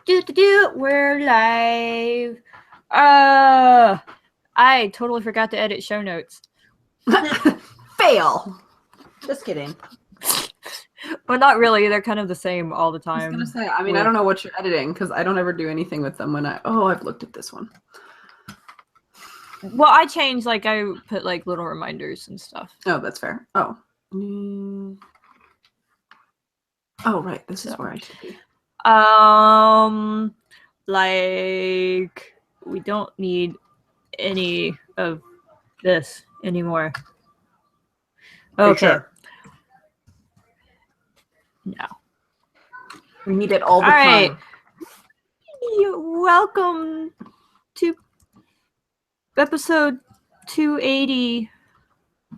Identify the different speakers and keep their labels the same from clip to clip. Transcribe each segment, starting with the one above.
Speaker 1: We're live. I totally forgot to edit show notes.
Speaker 2: Fail. Just kidding.
Speaker 1: But not really. They're kind of the same all the time.
Speaker 2: I was gonna say, I mean, I don't know what you're editing because I don't ever do anything with them when I've looked at this one.
Speaker 1: Well, I changed, like, I put, like, little reminders and stuff.
Speaker 2: Oh, that's fair. Oh. Oh, right. This is where I should be.
Speaker 1: Like, we don't need any of this anymore. Okay.
Speaker 2: Sure.
Speaker 1: No.
Speaker 2: We need it all the time.
Speaker 1: Welcome to episode 280,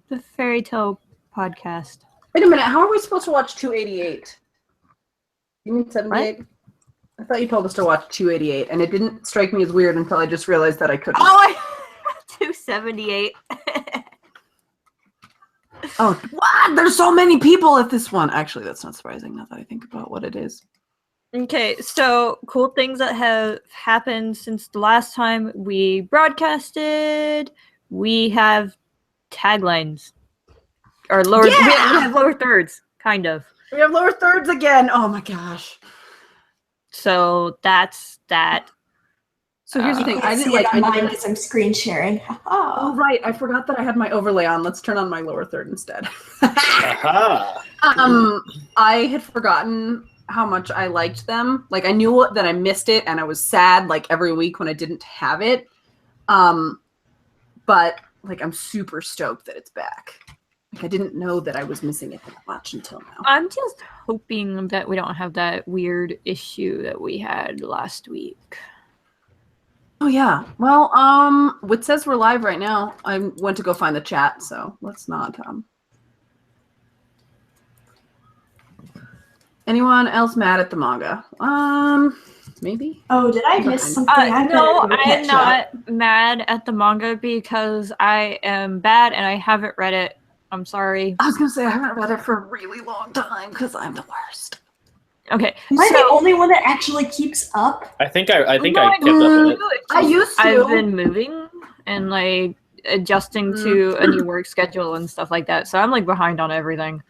Speaker 1: the Fairy Tale Podcast.
Speaker 2: Wait a minute. How are we supposed to watch 288? You mean 78? What? I thought you told us to watch 288, and it didn't strike me as weird until I just realized that I couldn't.
Speaker 1: Oh, 278.
Speaker 2: Oh, what? There's so many people at this one. Actually, that's not surprising now that I think about what it is.
Speaker 1: Okay, so cool things that have happened since the last time we broadcasted. We have taglines. Or lower, we have lower thirds, kind of.
Speaker 2: We have lower thirds again. Oh my gosh.
Speaker 1: So that's that.
Speaker 2: So here's the thing. I didn't
Speaker 3: like mine because I'm screen sharing.
Speaker 2: Oh, right. I forgot that I had my overlay on. Let's turn on my lower third instead. I had forgotten how much I liked them. Like, I knew that I missed it, and I was sad like every week when I didn't have it. But like, I'm super stoked that it's back. Like, I didn't know that I was missing it that much until now.
Speaker 1: I'm just hoping that we don't have that weird issue that we had last week.
Speaker 2: Oh yeah. Well, it says we're live right now. I went to go find the chat, so let's not. Anyone else mad at the manga? Maybe.
Speaker 3: Oh, did I miss something?
Speaker 1: No, I am not mad at the manga because I am bad and I haven't read it. I'm sorry.
Speaker 2: I was gonna say I haven't read it for a really long time because I'm the worst.
Speaker 1: Okay.
Speaker 3: Am I the only one that actually keeps up?
Speaker 4: I think I kept up with it.
Speaker 2: I used to.
Speaker 1: I've been moving and like adjusting to a new work schedule and stuff like that. So I'm like behind on everything.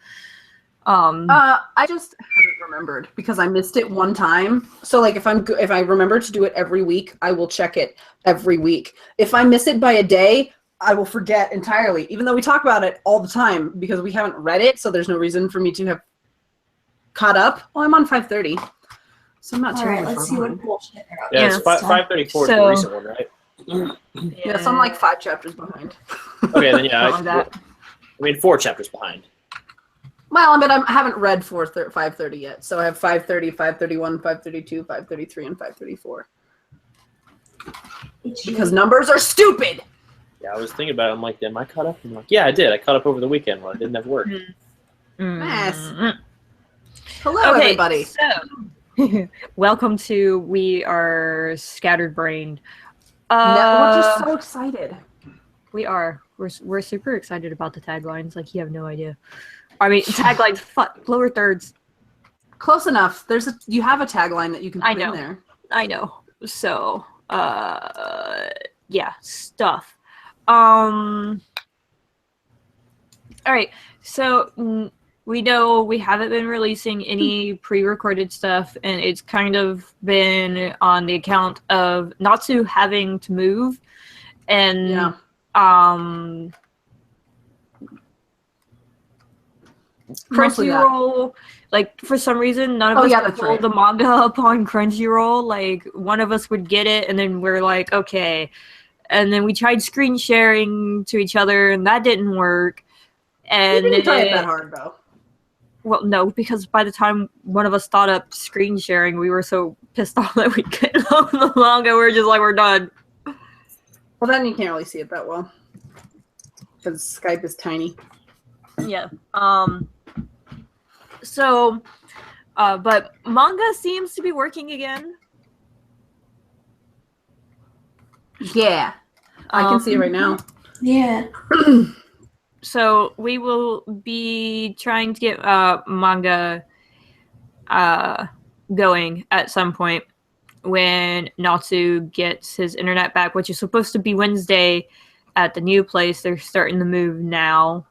Speaker 2: I just haven't remembered because I missed it one time. So like if I remember to do it every week, I will check it every week. If I miss it by a day, I will forget entirely, even though we talk about it all the time because we haven't read it, so there's no reason for me to have caught up. Well, I'm on 5:30, so I'm not terribly
Speaker 3: far. All right, let's see what bullshit they're up.
Speaker 4: Yeah, it's 5:34 is the recent one, right?
Speaker 2: Yeah, so I'm like 5 chapters behind.
Speaker 4: Okay, then yeah, I mean 4 chapters behind.
Speaker 2: Well, but I haven't read 5:30 yet, so I have 5:30, 5:31, 5:32, 5:33, and 5:34. Because numbers are stupid!
Speaker 4: Yeah, I was thinking about it. I'm like, am I caught up? I'm like, yeah, I did. I caught up over the weekend when I didn't have work.
Speaker 2: Yes. Hello, everybody.
Speaker 1: So, welcome to We Are Scattered Brained.
Speaker 2: We're just so excited.
Speaker 1: We are. We're super excited about the taglines. Like, you have no idea. I mean, taglines, lower thirds.
Speaker 2: Close enough. You have a tagline that you can put in there.
Speaker 1: I know. So, yeah, stuff. All right. So we know we haven't been releasing any pre-recorded stuff, and it's kind of been on the account of Natsu having to move, and Crunchyroll, like, for some reason, none of us could pull the manga up on Crunchyroll. Like, one of us would get it, and then we're like, okay. And then we tried screen sharing to each other, and that didn't work. And
Speaker 2: you didn't try it that hard, though.
Speaker 1: Well, no, because by the time one of us thought up screen sharing, we were so pissed off that we couldn't load the manga. We were just like, we're done.
Speaker 2: Well, then you can't really see it that well. Because Skype is tiny.
Speaker 1: Yeah. So, but manga seems to be working again.
Speaker 2: Yeah. I can see it right now.
Speaker 3: Yeah.
Speaker 1: So we will be trying to get manga going at some point. when Natsu gets his internet back, which is supposed to be Wednesday at the new place. They're starting to move now.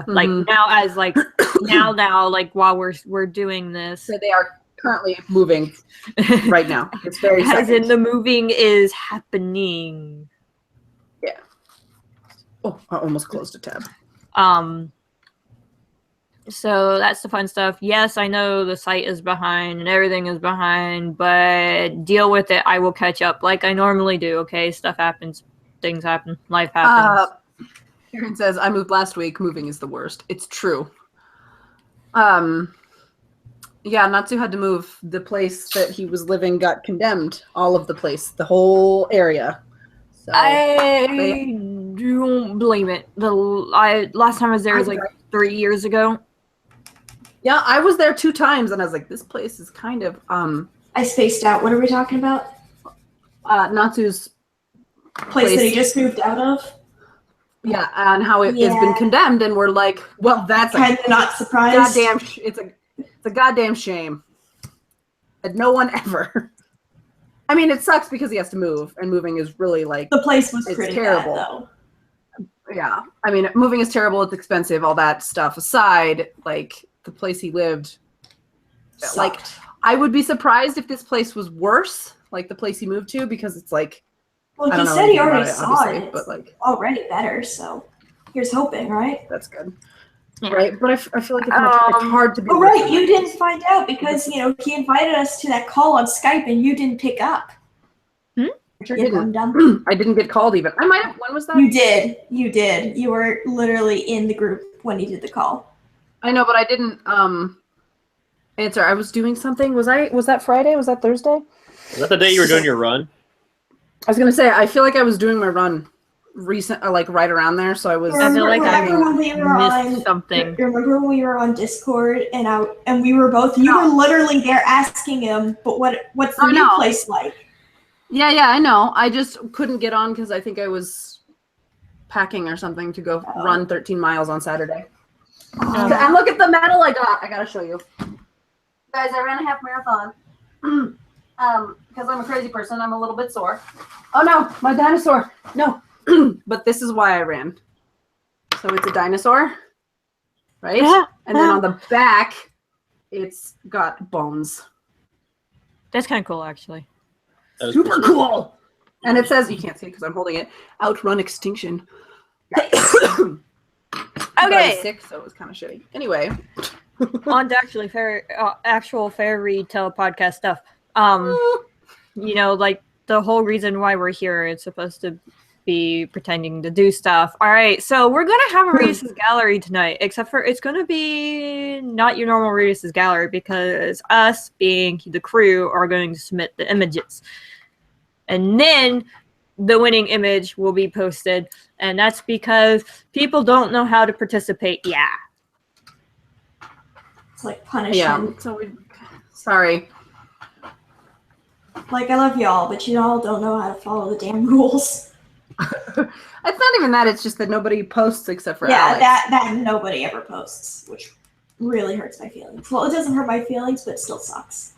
Speaker 1: Like now as like now like while we're doing this.
Speaker 2: So they are currently moving right now. It's very
Speaker 1: as in the moving is happening.
Speaker 2: Yeah. Oh, I almost closed a tab.
Speaker 1: So that's the fun stuff. Yes, I know the site is behind and everything is behind, but deal with it. I will catch up like I normally do, okay? Stuff happens. Things happen. Life happens.
Speaker 2: Karen says, I moved last week. Moving is the worst. It's true. Yeah, Natsu had to move. The place that he was living got condemned. All of the place. The whole area. So
Speaker 1: I don't blame it. Last time I was there was like 3 years ago.
Speaker 2: Yeah, I was there 2 times, and I was like, this place is kind of...
Speaker 3: I spaced out. What are we talking about?
Speaker 2: Natsu's
Speaker 3: place that he just moved out of?
Speaker 2: Yeah, and how it has been condemned, and we're like, well, that's
Speaker 3: kind of not surprised.
Speaker 2: Goddamn, it's a goddamn shame. And no one ever... I mean, it sucks because he has to move, and moving is really like...
Speaker 3: The place was pretty
Speaker 2: terrible.
Speaker 3: bad, though.
Speaker 2: Yeah, I mean, moving is terrible, it's expensive, all that stuff aside, like... The place he lived,
Speaker 3: Sucked.
Speaker 2: like, I would be surprised if this place was worse, like the place he moved to, because it's like,
Speaker 3: well,
Speaker 2: I don't
Speaker 3: he
Speaker 2: know
Speaker 3: said he
Speaker 2: anything
Speaker 3: already
Speaker 2: about
Speaker 3: saw
Speaker 2: obviously,
Speaker 3: it.
Speaker 2: but like,
Speaker 3: already better, so here's hoping, right?
Speaker 2: That's good,
Speaker 1: Yeah.
Speaker 2: right? But I feel like it's hard to be.
Speaker 3: Oh, right, you didn't find out because he invited us to that call on Skype and you didn't pick up.
Speaker 2: I sure didn't.
Speaker 3: Dumb.
Speaker 2: I didn't get called even. I might have. When was that?
Speaker 3: You did. You did. You were literally in the group when he did the call.
Speaker 2: I know, but I didn't answer. I was doing something. Was that Friday? Was that Thursday?
Speaker 4: Was that the day you were doing your run?
Speaker 2: I was gonna say, I feel like I was doing my run like right around there, so I was.
Speaker 1: I feel like I
Speaker 3: when we were
Speaker 1: missed something.
Speaker 3: Remember when we were on Discord and we were both, you were literally there asking him, but what's the new place like?
Speaker 2: Yeah, I know. I just couldn't get on because I think I was packing or something to go run 13 miles on Saturday. And look at the medal I got. I gotta show you. Guys, I ran a half marathon. Because I'm a crazy person, I'm a little bit sore. Oh no, my dinosaur. No. But this is why I ran. So it's a dinosaur, right? And then on the back, it's got bones.
Speaker 1: That's kind of cool, actually.
Speaker 2: Super cool. And it says, you can't see it because I'm holding it, outrun extinction.
Speaker 1: Okay.
Speaker 2: 6, so it was kind of shitty. Anyway.
Speaker 1: On to actually actual fairy tale podcast stuff. Like the whole reason why we're here, it's supposed to be pretending to do stuff. All right, so we're gonna have a Reedus Gallery tonight, except for it's gonna be not your normal Reedus Gallery because us, being the crew, are going to submit the images, and then the winning image will be posted, and that's because people don't know how to participate. Yeah.
Speaker 3: It's like punishment.
Speaker 2: Yeah. So sorry.
Speaker 3: Like, I love y'all, but you all don't know how to follow the damn rules.
Speaker 2: It's not even that. It's just that nobody posts except for Alex.
Speaker 3: that nobody ever posts, which really hurts my feelings. Well, it doesn't hurt my feelings, but it still sucks.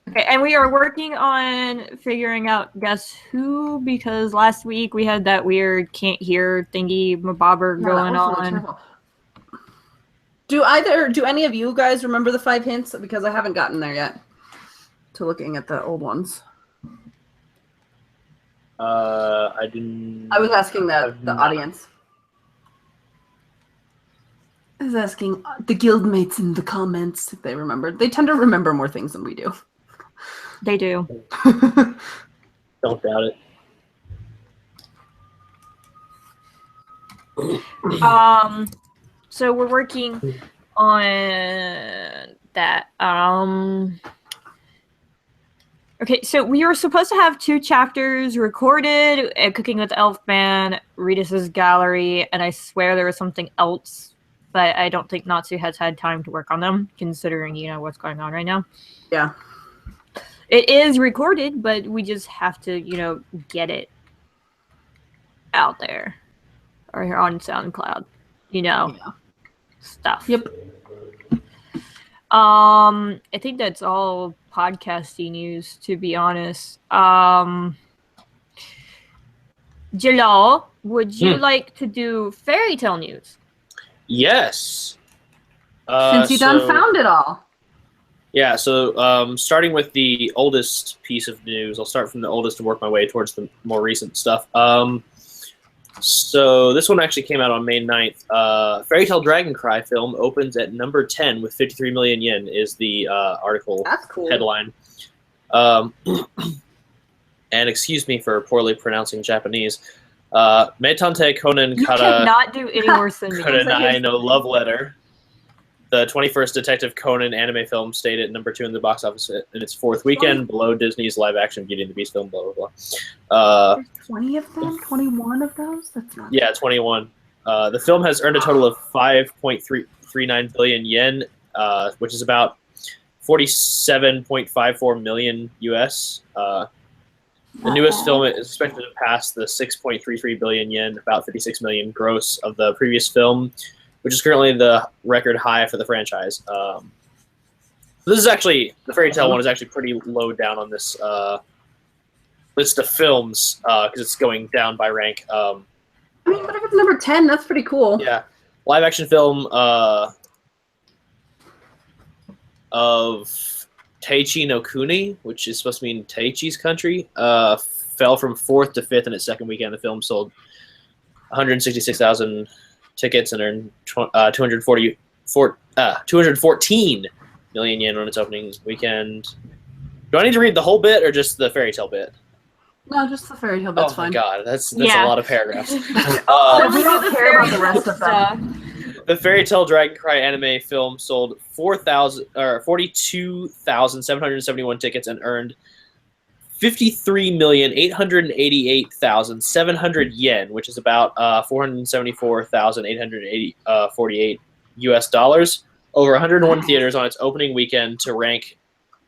Speaker 1: Okay, and we are working on figuring out Guess Who, because last week we had that weird can't hear thingy mabobber going on.
Speaker 2: Do any of you guys remember the 5 hints? Because I haven't gotten there yet to looking at the old ones.
Speaker 4: I didn't.
Speaker 2: I was asking the audience. I was asking the guildmates in the comments if they remembered. They tend to remember more things than we do.
Speaker 1: They do.
Speaker 4: Don't doubt it.
Speaker 1: So we're working on that. Okay, so we were supposed to have 2 chapters recorded at Cooking with Elfman, Reedus Gallery, and I swear there was something else, but I don't think Natsu has had time to work on them, considering, what's going on right now.
Speaker 2: Yeah.
Speaker 1: It is recorded, but we just have to, get it out there. Or on SoundCloud, stuff.
Speaker 2: Yep.
Speaker 1: I think that's all podcasting news, to be honest. Jalal, would you like to do fairy tale news?
Speaker 4: Yes.
Speaker 2: Since you done found it all.
Speaker 4: Yeah, so starting with the oldest piece of news, I'll start from the oldest and work my way towards the more recent stuff. So this one actually came out on May 9th. Fairy Tale Dragon Cry film opens at number 10 with 53 million yen is the article headline. And excuse me for poorly pronouncing Japanese. Meitante Konen
Speaker 1: You
Speaker 4: Kara
Speaker 1: cannot do any worse than me.
Speaker 4: Kurenai no Love Letter. The 21st Detective Conan anime film stayed at number 2 in the box office in its 4th weekend, below Disney's live-action Beauty and the Beast film, blah, blah, blah.
Speaker 2: There's 20 of them? 21 of those? That's not...
Speaker 4: Yeah, 21. The film has earned a total of 5.39 billion yen, which is about 47.54 million US. The newest film is expected to pass the 6.33 billion yen, about 56 million gross of the previous film, which is currently the record high for the franchise. This is actually, the fairy tale one is actually pretty low down on this list of films because it's going down by rank.
Speaker 2: I mean, but if it's number 10, that's pretty cool.
Speaker 4: Yeah. Live action film of Taichi no Kuni, which is supposed to mean Taichi's country, fell from 4th to 5th in its second weekend. The film sold 166,000 tickets and earned 214 million yen on its opening weekend. Do I need to read the whole bit or just the fairy tale bit?
Speaker 2: No, just the fairy tale bit's fine.
Speaker 4: Oh my god, that's a lot of paragraphs.
Speaker 2: We don't care about the rest of them.
Speaker 4: The Fairy Tale Dragon Cry anime film sold 42,771 tickets and earned 53,888,700 yen, which is about 474,848 US dollars, over 101 theaters on its opening weekend to rank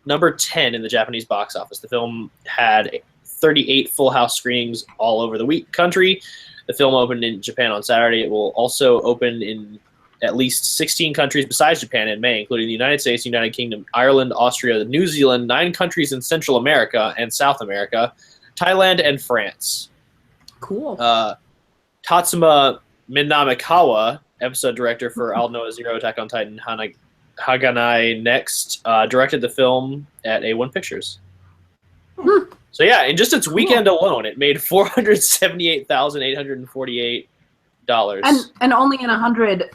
Speaker 4: number 10 in the Japanese box office. The film had 38 full house screenings all over the country. The film opened in Japan on Saturday. It will also open in at least 16 countries besides Japan in May, including the United States, United Kingdom, Ireland, Austria, New Zealand, 9 countries in Central America and South America, Thailand, and France.
Speaker 2: Cool.
Speaker 4: Tatsuma Minamikawa, episode director for I'll Know Zero, Attack on Titan, Haganai Next, directed the film at A1 Pictures. So yeah, in just its weekend alone, it made $478,848.
Speaker 2: And only in 100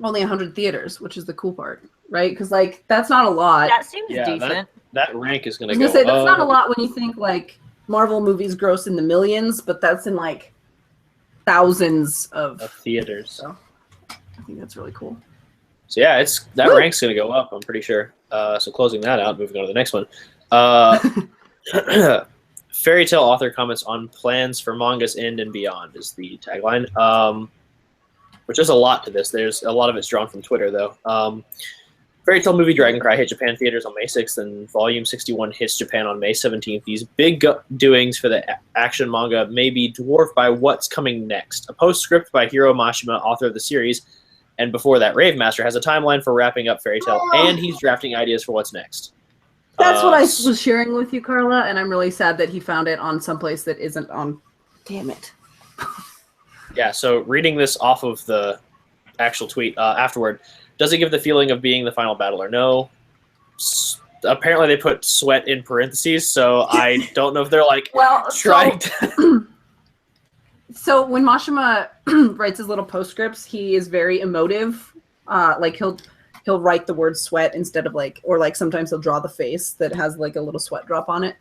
Speaker 2: only 100 theaters, which is the cool part, right? Because like that's not a lot.
Speaker 1: That seems decent.
Speaker 4: That rank is going to
Speaker 2: go. That's not a lot when you think like Marvel movies gross in the millions, but that's in like thousands of
Speaker 4: theaters.
Speaker 2: So I think that's really cool.
Speaker 4: So yeah, that rank's going to go up, I'm pretty sure. So closing that out, moving on to the next one. Fairy Tale author comments on plans for manga's end and beyond is the tagline. Which is a lot to this. There's a lot of it's drawn from Twitter, though. Fairy Tale movie Dragon Cry hit Japan theaters on May 6th, and Volume 61 hits Japan on May 17th. These big doings for the action manga may be dwarfed by what's coming next. A postscript by Hiro Mashima, author of the series, and before that, Rave Master, has a timeline for wrapping up Fairy Tale, and he's drafting ideas for what's next.
Speaker 2: That's what I was sharing with you, Carla, and I'm really sad that he found it on someplace that isn't on. Damn it.
Speaker 4: Yeah, so reading this off of the actual tweet afterward, does it give the feeling of being the final battle or no? Apparently they put sweat in parentheses, so I don't know if they're like trying to...
Speaker 2: So when Mashima writes his little postscripts, he is very emotive. Like he'll write the word sweat instead of like, or like sometimes he'll draw the face that has like a little sweat drop on it.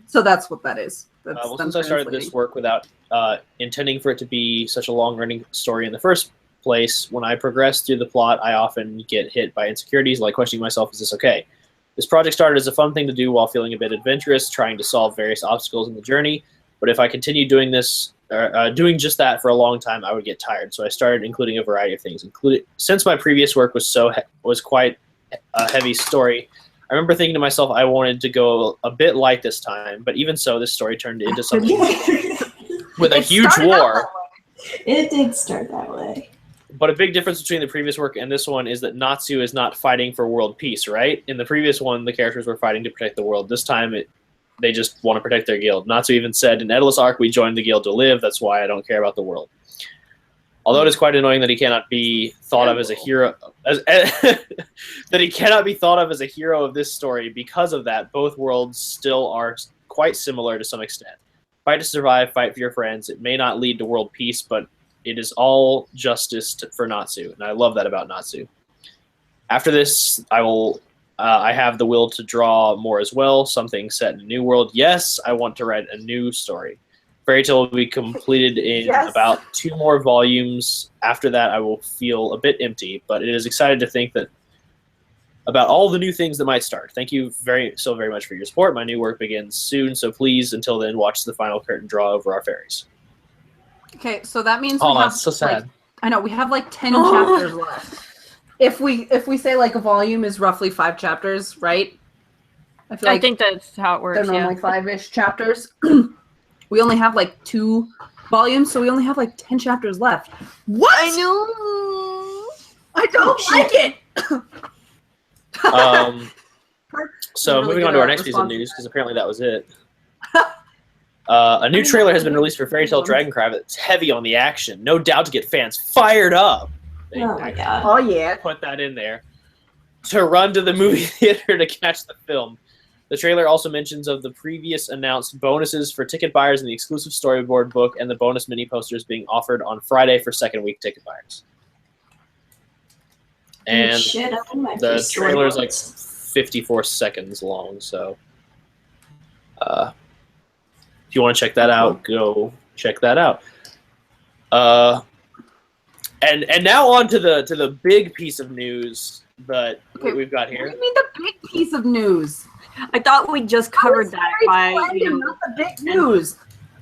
Speaker 2: So that's what that is.
Speaker 4: Well, since I started this work without intending for it to be such a long-running story in the first place, when I progress through the plot, I often get hit by insecurities, like questioning myself, is this okay? This project started as a fun thing to do while feeling a bit adventurous, trying to solve various obstacles in the journey. But if I continued doing this, doing just that for a long time, I would get tired. So I started including a variety of things. Since my previous work was quite a heavy story, I remember thinking to myself I wanted to go a bit light this time. But even so, this story turned into something with a huge war.
Speaker 3: It did start that way.
Speaker 4: But a big difference between the previous work and this one is that Natsu is not fighting for world peace, right? In the previous one, the characters were fighting to protect the world. This time, they just want to protect their guild. Natsu even said, in Edalus Arc, we joined the guild to live. That's why I don't care about the world. Although it is quite annoying that he cannot be thought of as a hero, that he cannot be thought of as a hero of this story. Because of that, both worlds still are quite similar to some extent. Fight to survive, fight for your friends. It may not lead to world peace, but it is all justice for Natsu, and I love that about Natsu. After this, I have the will to draw more as well, something set in a new world. Yes, I want to write a new story. Fairy Tail will be completed in about 2 more volumes. After that, I will feel a bit empty, but it is exciting to think that about all the new things that might start. Thank you very much for your support. My new work begins soon, so please, until then, watch the final curtain draw over our fairies.
Speaker 2: Okay, so that means
Speaker 4: we
Speaker 2: have,
Speaker 4: that's so sad.
Speaker 2: I know, we have like 10 chapters left. If we say like a volume is roughly 5 chapters, right?
Speaker 1: I think that's how it works.
Speaker 2: They're normally 5-ish chapters. We only have like 2 volumes, so we only have like 10 chapters left. What?
Speaker 1: I know.
Speaker 2: I don't like it.
Speaker 4: So really moving on to our next piece of news, because apparently that was it. A new trailer has been released for Fairy Tail Dragon Cry that's heavy on the action. No doubt to get fans fired up.
Speaker 3: Oh my god.
Speaker 2: Oh yeah.
Speaker 4: Put that in there. To run to the movie theater to catch the film. The trailer also mentions of the previous announced bonuses for ticket buyers in the exclusive storyboard book and the bonus mini posters being offered on Friday for second week ticket buyers. And the trailer is like 54 seconds long, so if you want to check that out, go check that out. And now on to the big piece of news that we've got here.
Speaker 2: What do you mean the big piece of news?
Speaker 1: I thought we just covered that by
Speaker 2: not the big news.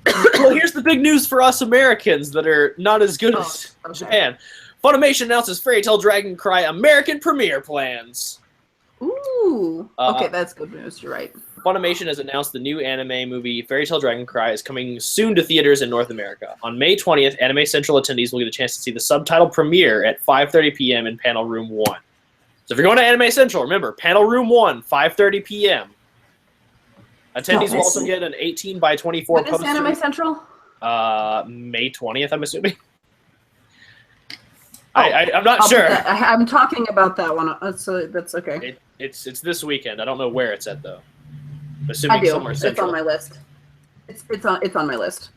Speaker 4: Well, here's the big news for us Americans that are not as good as Japan. Funimation announces Fairy Tail Dragon Cry American premiere plans.
Speaker 2: Ooh. Okay, that's good news. You're right.
Speaker 4: Funimation has announced the new anime movie Fairy Tail Dragon Cry is coming soon to theaters in North America. On May 20th, Anime Central attendees will get a chance to see the subtitle premiere at 5:30 p.m. in Panel Room 1. So if you're going to Anime Central, remember, Panel Room 1, 5:30 p.m. Attendees will also get an 18 by 24 poster.
Speaker 2: What is Anime Central?
Speaker 4: May 20th, I'm assuming. I'm not sure.
Speaker 2: I'm talking about that one, so that's okay.
Speaker 4: It's this weekend. I don't know where it's at, though. I'm assuming somewhere central.
Speaker 2: It's on my list. It's on my list.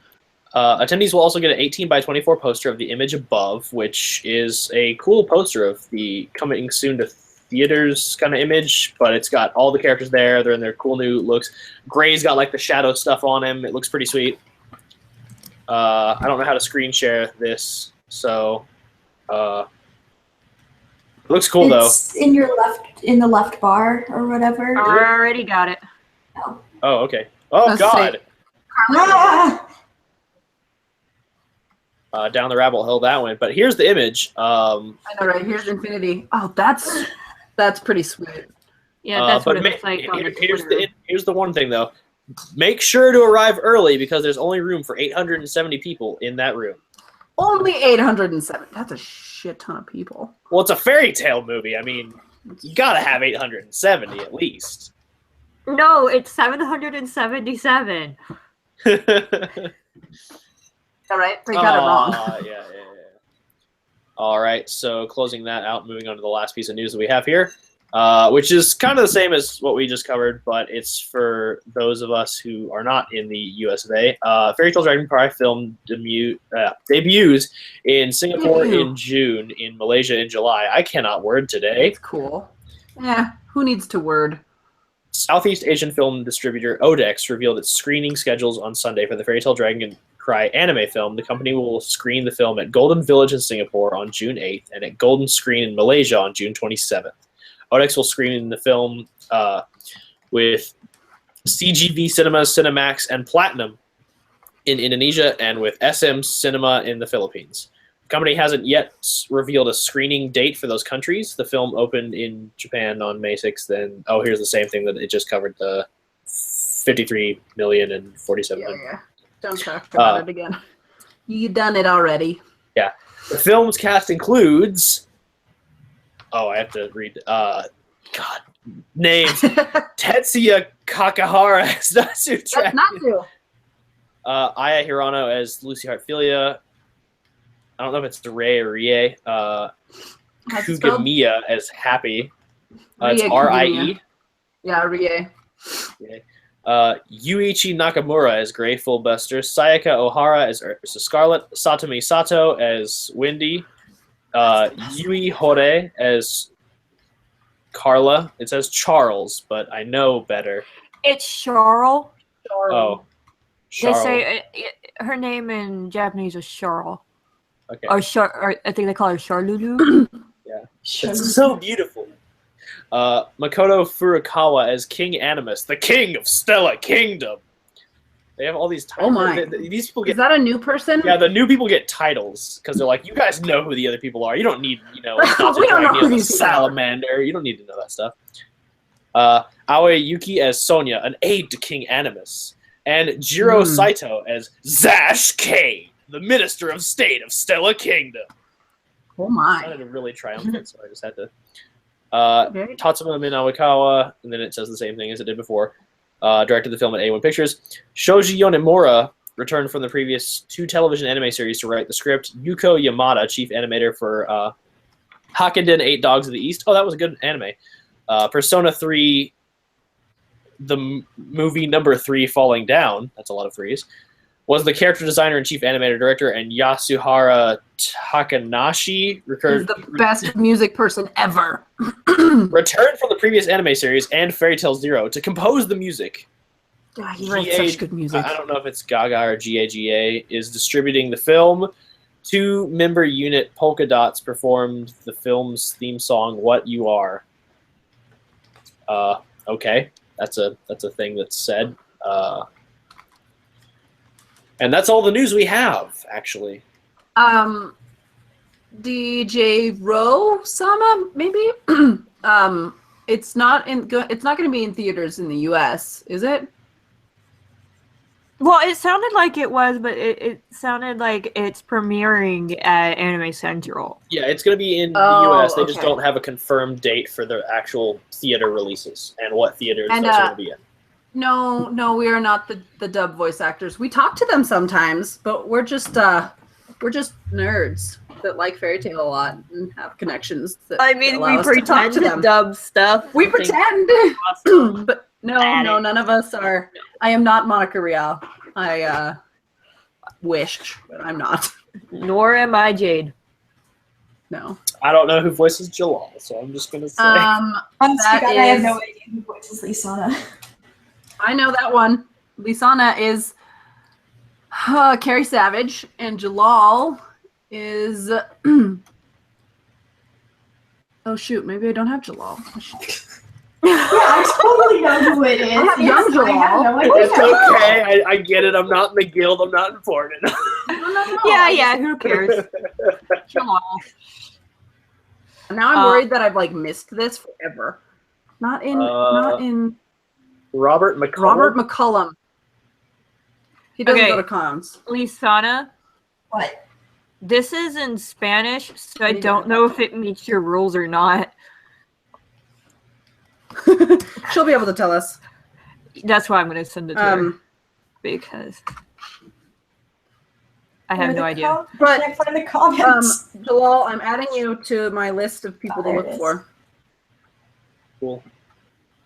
Speaker 4: Attendees will also get an 18 by 24 poster of the image above, which is a cool poster of the coming soon to theaters kind of image, but it's got all the characters there. They're in their cool new looks. Gray's got like the shadow stuff on him. It looks pretty sweet. I don't know how to screen share this, so it looks cool though.
Speaker 3: It's in the left bar or whatever.
Speaker 1: I already got it.
Speaker 4: Oh, okay. Oh God. Down the rabbit hole that went, but here's the image. I
Speaker 2: know, right? Here's Infinity. Oh, that's pretty sweet.
Speaker 1: Yeah, that's what it looks like on the Twitter.
Speaker 4: Here's the one thing though. Make sure to arrive early because there's only room for 870 people in that room.
Speaker 2: Only 807. That's a shit ton of people.
Speaker 4: Well, it's a fairy tale movie. I mean, you gotta have 870 at least.
Speaker 1: No, it's 777.
Speaker 2: All right, they got it wrong.
Speaker 4: Yeah. All right, so closing that out, moving on to the last piece of news that we have here, which is kind of the same as what we just covered, but it's for those of us who are not in the US of A. Fairy Tail Dragon Cry film debuts in Singapore in June, in Malaysia in July. I cannot word today.
Speaker 2: It's cool. Yeah, who needs to word?
Speaker 4: Southeast Asian film distributor Odex revealed its screening schedules on Sunday for the Fairy Tail Dragon Cry anime film. The company will screen the film at Golden Village in Singapore on June 8th and at Golden Screen in Malaysia on June 27th. Odex will screen the film with CGV Cinemas, Cinemax, and Platinum in Indonesia and with SM Cinema in the Philippines. The company hasn't yet revealed a screening date for those countries. The film opened in Japan on May 6th, and here's the same thing that it just covered, the 53 million and 47 million.
Speaker 2: Yeah. Don't talk about it again. You done it already.
Speaker 4: Yeah. The film's cast includes. Oh, I have to read. Names. Tetsuya Kakahara as Natsu.
Speaker 2: That's Natsu.
Speaker 4: Aya Hirano as Lucy Hartfilia. I don't know if it's Rie or Rie. Kugamiya as Happy. It's Rie.
Speaker 2: Yeah, Rie.
Speaker 4: Okay. Yuichi Nakamura as Grateful Buster. Sayaka Ohara as Scarlet. Satomi Sato as Windy. Yui Hore as Carla. It says Charles, but I know better.
Speaker 1: It's Charles.
Speaker 4: Oh.
Speaker 1: They
Speaker 4: Charles.
Speaker 1: say her name in Japanese is Charles.
Speaker 4: Okay.
Speaker 1: Or I think they call her Charlulu.
Speaker 4: Yeah. It's so beautiful. Makoto Furukawa as King Animus, the king of Stella Kingdom. They have all these titles.
Speaker 2: Oh my.
Speaker 4: These people get.
Speaker 2: Is that a new person?
Speaker 4: Yeah, the new people get titles because they're like, you guys know who the other people are. You don't need,
Speaker 2: We don't know who these people are.
Speaker 4: Salamander. You don't need to know that stuff. Aoi Yuki as Sonia, an aide to King Animus. And Jiro Saito as Zash Kane, the Minister of State of Stella Kingdom.
Speaker 2: Oh my.
Speaker 4: I sounded really triumphant, so I just had to. Tatsuma Minawakawa, and then it says the same thing as it did before. Directed the film at A1 Pictures. Shoji Yonemura returned from the previous 2 television anime series to write the script. Yuko Yamada, chief animator for Hakkenden 8 Dogs of the East. Oh, that was a good anime. Persona 3, the movie number 3 Falling Down. That's a lot of threes. Was the character designer and chief animator director, and Yasuhara Takanashi
Speaker 2: He's the best music person ever.
Speaker 4: returned from the previous anime series and Fairy Tail Zero to compose the music.
Speaker 2: God, he writes such good music.
Speaker 4: I don't know if it's Gaga or GAGA, is distributing the film. 2-member unit Polka Dots performed the film's theme song, What You Are. Okay, that's a thing that's said. And that's all the news we have, actually.
Speaker 2: DJ Ro Sama, maybe? It's not going to be in theaters in the US, is it?
Speaker 1: Well, it sounded like it was, but it sounded like it's premiering at Anime Central.
Speaker 4: Yeah, it's going to be in the US. They just don't have a confirmed date for the actual theater releases and what theaters those are going to be in.
Speaker 2: No, we are not the dub voice actors. We talk to them sometimes, but we're just nerds that like Fairy Tail a lot and have connections. That
Speaker 1: I mean,
Speaker 2: allow
Speaker 1: we
Speaker 2: us to talk
Speaker 1: pretend
Speaker 2: to
Speaker 1: to
Speaker 2: them.
Speaker 1: dub stuff.
Speaker 2: We pretend,
Speaker 1: Awesome.
Speaker 2: but no, none of us are. I am not Monica Rial. I wish, but I'm not.
Speaker 1: Nor am I Jade.
Speaker 2: No.
Speaker 4: I don't know who voices Jalal, so I'm just going to say.
Speaker 3: I have no idea who voices Lisana.
Speaker 2: I know that one. Lisana is Carrie Savage, and Jalal is. Oh shoot! Maybe I don't have Jalal.
Speaker 3: Yeah, I totally know who it is.
Speaker 2: I have young Jalal.
Speaker 3: I have no idea.
Speaker 4: It's okay. I get it. I'm not in the guild. I'm not important.
Speaker 2: No.
Speaker 1: Yeah. Who cares?
Speaker 2: Jalal. Now I'm worried that I've missed this forever. Not in
Speaker 4: Robert McCullum.
Speaker 2: Robert McCullum. He doesn't go to cons.
Speaker 1: Lisana,
Speaker 3: What?
Speaker 1: this is in Spanish, so I don't know if it meets your rules or not.
Speaker 2: She'll be able to tell us.
Speaker 1: That's why I'm going to send it to her. Because I have no idea.
Speaker 2: But
Speaker 3: can I find the comments?
Speaker 2: Jalal, I'm adding you to my list of people to
Speaker 3: there
Speaker 2: look
Speaker 3: it is.
Speaker 2: for.
Speaker 4: Cool.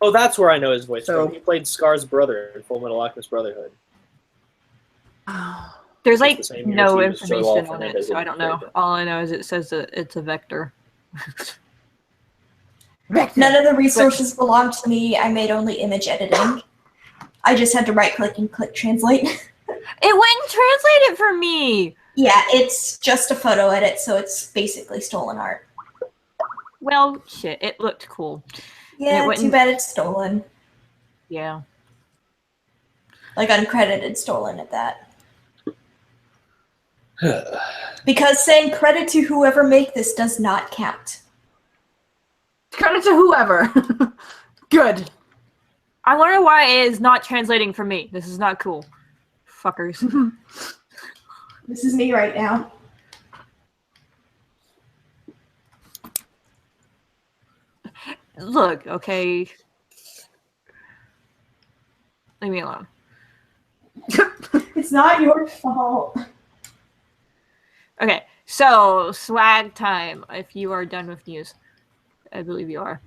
Speaker 4: Oh, that's where I know his voice
Speaker 2: So-
Speaker 4: from. He played Scar's brother in Full Metal Alchemist Brotherhood.
Speaker 1: There's
Speaker 4: It's the same
Speaker 1: no
Speaker 4: year, too, as Joel
Speaker 1: information on it,
Speaker 4: Fernandez
Speaker 1: so I
Speaker 4: in
Speaker 1: don't know.
Speaker 4: Brotherhood.
Speaker 1: All I know is it says that it's a vector.
Speaker 3: None of the resources belonged to me. I made only image editing. I just had to right click and click translate.
Speaker 1: It wouldn't translate it for me.
Speaker 3: Yeah, it's just a photo edit, so it's basically stolen art.
Speaker 1: Well, shit, it looked cool.
Speaker 3: Yeah, too
Speaker 1: wouldn't-
Speaker 3: bad it's stolen.
Speaker 1: Yeah.
Speaker 3: Like uncredited stolen at that. Because saying credit to whoever make this does not count.
Speaker 2: Credit to whoever. Good.
Speaker 1: I wonder why it is not translating for me. This is not cool. Fuckers.
Speaker 3: This is me right now.
Speaker 1: Look, okay. Leave me alone.
Speaker 3: It's not your fault.
Speaker 1: Okay, so swag time. If you are done with news, I believe you are.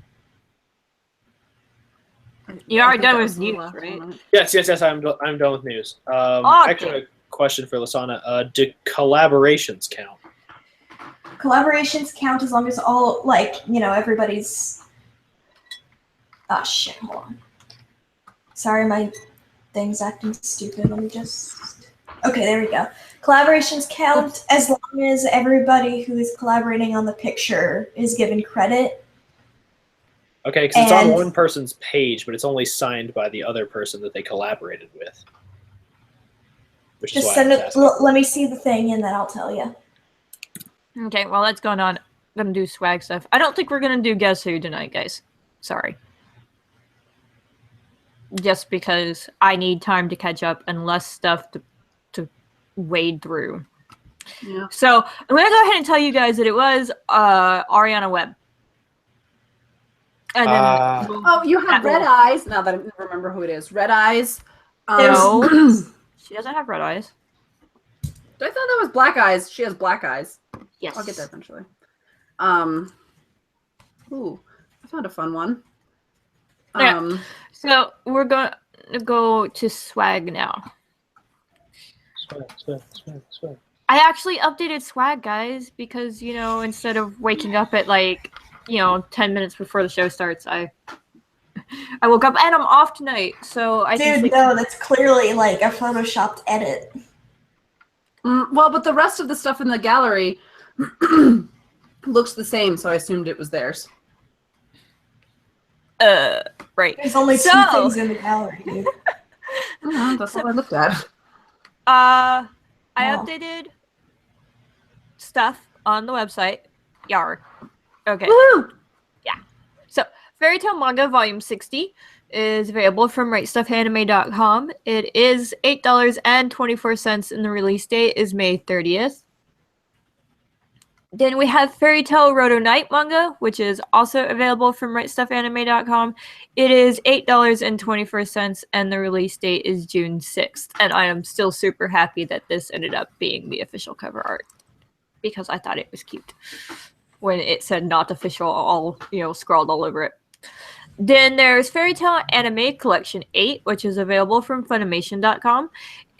Speaker 1: You are done with news, right?
Speaker 4: Yes. I'm done with news.
Speaker 1: Okay.
Speaker 4: Actually, a question for Lasana. Do collaborations count?
Speaker 3: Collaborations count as long as all, everybody's... Oh, shit, hold on. Sorry, my thing's acting stupid. Let me just... Okay, there we go. Collaborations count as long as everybody who is collaborating on the picture is given credit.
Speaker 4: Okay, because it's on one person's page, but it's only signed by the other person that they collaborated with. Which
Speaker 3: Just
Speaker 4: is why
Speaker 3: send
Speaker 4: I was
Speaker 3: it.
Speaker 4: asking.
Speaker 3: Let me see the thing, and then I'll tell you.
Speaker 1: Okay, while that's going on, I'm gonna do swag stuff. I don't think we're gonna do Guess Who tonight, guys. Sorry. Just because I need time to catch up and less stuff to wade through.
Speaker 2: Yeah.
Speaker 1: So I'm gonna go ahead and tell you guys that it was Ariana Webb. And then
Speaker 2: Oh, you have red eyes. Now that I remember who it is, red eyes.
Speaker 1: No, she doesn't have red eyes.
Speaker 2: I thought that was black eyes. She has black eyes.
Speaker 1: Yes,
Speaker 2: I'll get that eventually. Ooh, I found a fun one.
Speaker 1: Yeah. So we're going to go to swag now.
Speaker 4: Swag.
Speaker 1: I actually updated swag, guys, because, instead of waking up at 10 minutes before the show starts, I woke up and I'm off tonight, so I can
Speaker 3: Dude, no, that's clearly like a photoshopped edit.
Speaker 2: Well, but the rest of the stuff in the gallery looks the same, so I assumed it was theirs.
Speaker 1: Right.
Speaker 3: There's only two things in the gallery, dude.
Speaker 2: That's what I looked at.
Speaker 1: I updated stuff on the website. Yar. Okay.
Speaker 2: Woo!
Speaker 1: Yeah. So, Fairy Tail Manga Volume 60 is available from WriteStuffAnime.com. It is $8.24, and the release date is May 30th. Then we have Fairy Tail Roto Night manga, which is also available from WriteStuffAnime.com. It is $8.24, and the release date is June 6th. And I am still super happy that this ended up being the official cover art, because I thought it was cute when it said not official, all scrawled all over it. Then there's Fairy Tail Anime Collection 8, which is available from Funimation.com,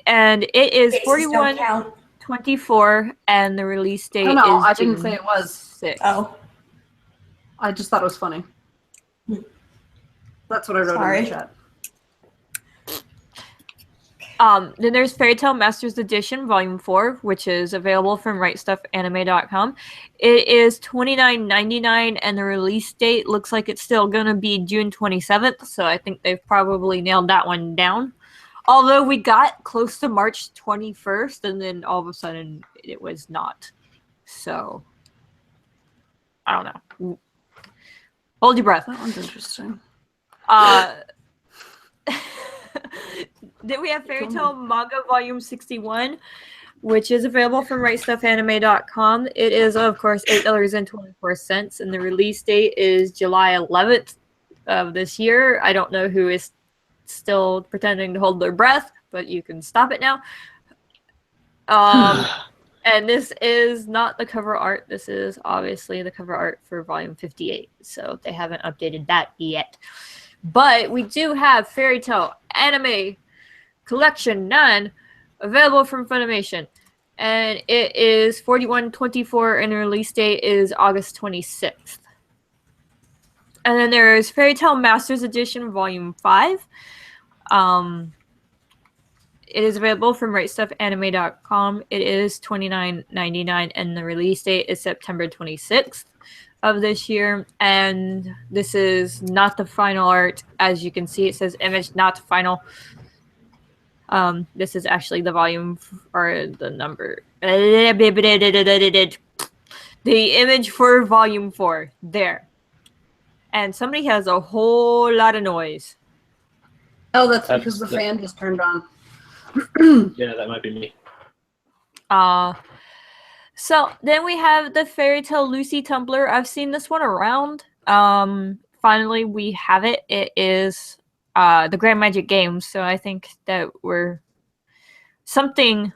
Speaker 1: and it is $41.24, and the release date is
Speaker 2: I
Speaker 1: June
Speaker 2: didn't say it was
Speaker 1: 6th.
Speaker 3: Oh.
Speaker 2: I just thought it was funny. That's what I wrote in the chat.
Speaker 1: Then there's Fairy Tail Masters Edition Volume 4, which is available from WriteStuffAnime.com. It is $29.99, and the release date looks like it's still going to be June 27th, so I think they've probably nailed that one down. Although we got close to March 21st, and then all of a sudden it was not. So, I don't know. Hold your breath.
Speaker 2: That one's interesting.
Speaker 1: Then we have Fairy Tail Manga Volume 61, which is available from WriteStuffAnime.com. It is, of course, $8.24, and the release date is July 11th of this year. I don't know who is still pretending to hold their breath, but you can stop it now. And this is not the cover art. This is obviously the cover art for Volume 58, so they haven't updated that yet. But we do have Fairy Tail Anime Collection 9 available from Funimation, and it is $41.24, and the release date is August 26th. And then there's Fairy Tail Masters Edition Volume 5. It is available from WriteStuffAnime.com. It is $29.99, and the release date is September 26th of this year. And this is not the final art. As you can see, it says image not final. This is actually the volume or the number. The image for volume 4. There. And somebody has a whole lot of noise.
Speaker 2: Oh, that's because the fan just turned on.
Speaker 4: Yeah, that might be me.
Speaker 1: So then we have the Fairy Tail Lucy Tumbler. I've seen this one around. finally we have it. It is the Grand Magic Games. So I think that we're something.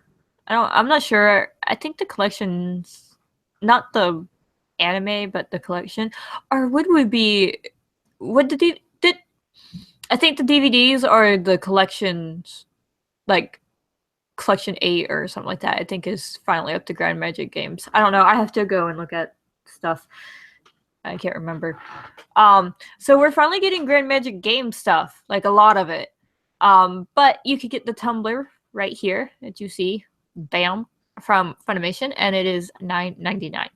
Speaker 1: I'm not sure. I think the collection's not the anime, but the collection, or would be what did I think the DVDs are the collections, like collection 8 or something like that. I think is finally up to Grand Magic Games. I don't know. I have to go and look at stuff. I can't remember. So we're finally getting Grand Magic Game stuff, like a lot of it. But you could get the tumbler right here that you see, bam, from Funimation, and it is $9.99.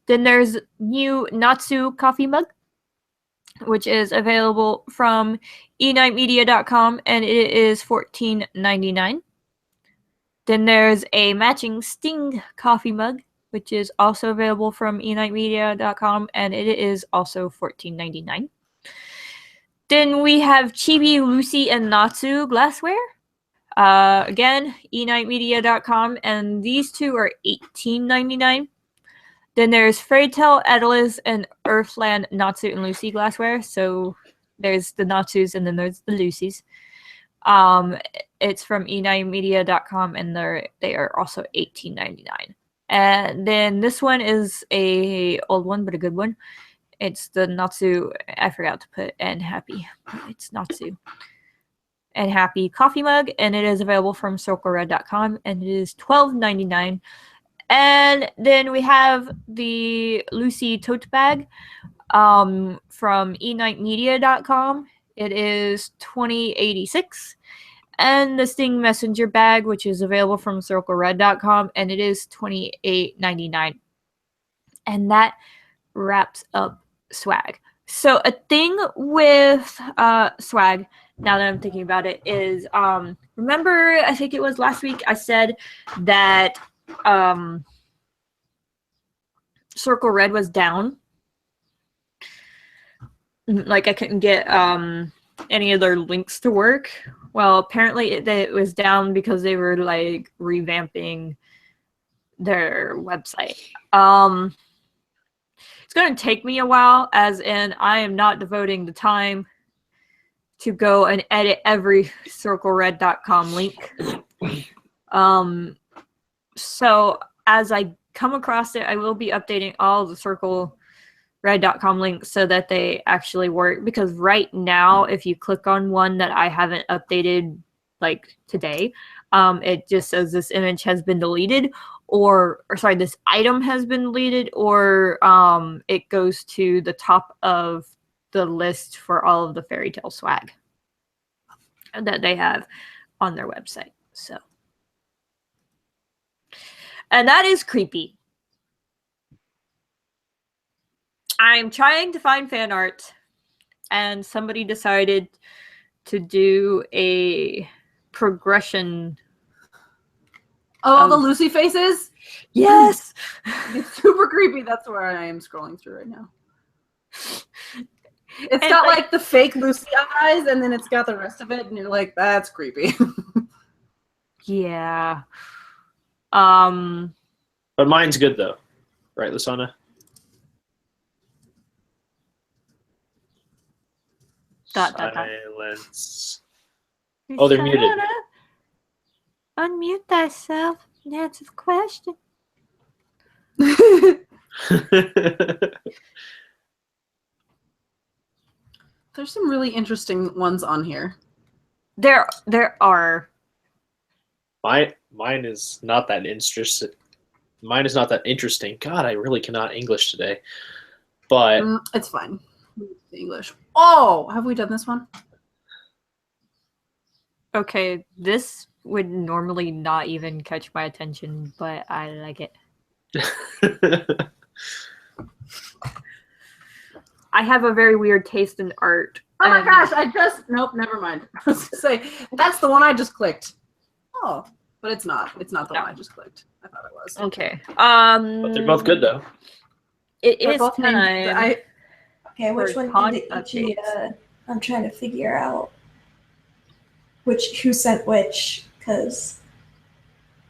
Speaker 1: Then there's new Natsu coffee mug, which is available from e9media.com, and it is $14.99. Then there's a matching Sting coffee mug, which is also available from e9media.com, and it is also $14.99. Then we have Chibi, Lucy, and Natsu glassware. Again, e9media.com, and these two are $18.99. Then there's Fairy Tale, Atlas, and Earthland Natsu and Lucy glassware. So there's the Natsus and then there's the Lucys. It's from e9media.com, and they are also $18.99. And then this one is a old one, but a good one. It's the Natsu. I forgot to put and happy. It's Natsu and happy coffee mug, and it is available from circlered.com, and it is $12.99. And then we have the Lucy tote bag from e9media.com. It is $20.86. And the Sting Messenger bag, which is available from circlered.com, and it is $28.99. And that wraps up swag. So a thing with swag, now that I'm thinking about it, is remember, I think it was last week, I said that Circle Red was down. Like I couldn't get any of their links to work. Well, apparently it was down because they were like revamping their website. It's going to take me a while, as in I am not devoting the time to go and edit every circlered.com link. So as I come across it, I will be updating all the circlered.com links so that they actually work. Because right now, if you click on one that I haven't updated like today, it just says this image has been deleted, or sorry, this item has been deleted, or it goes to the top of the list for all of the fairy tale swag that they have on their website. So, and that is creepy. I'm trying to find fan art, and somebody decided to do a progression.
Speaker 2: Oh, the Lucy faces?
Speaker 1: Yes!
Speaker 2: It's super creepy. That's where I am scrolling through right now. It's
Speaker 1: And
Speaker 2: got like the fake Lucy eyes, and then it's got the rest of it, and you're like, that's creepy.
Speaker 1: Yeah.
Speaker 4: But mine's good though, right, Lasana? Silence. Oh, they're muted.
Speaker 1: Unmute thyself and answer the question.
Speaker 2: There's some really interesting ones on here.
Speaker 1: There are.
Speaker 4: Mine is not that interesting. Mine is not that interesting. God, I really cannot English today. But
Speaker 2: it's fine. English. Oh, have we done this one?
Speaker 1: Okay, this would normally not even catch my attention, but I like it. I have a very weird taste in art.
Speaker 2: Oh my gosh, nope, never mind. I was gonna say, that's the one I just clicked. Oh, but it's not. It's not the one I just clicked. I thought it was.
Speaker 1: Okay.
Speaker 4: But they're both good though.
Speaker 1: It is
Speaker 2: both
Speaker 1: time.
Speaker 3: Okay, which one did it? I'm trying to figure out who sent which, because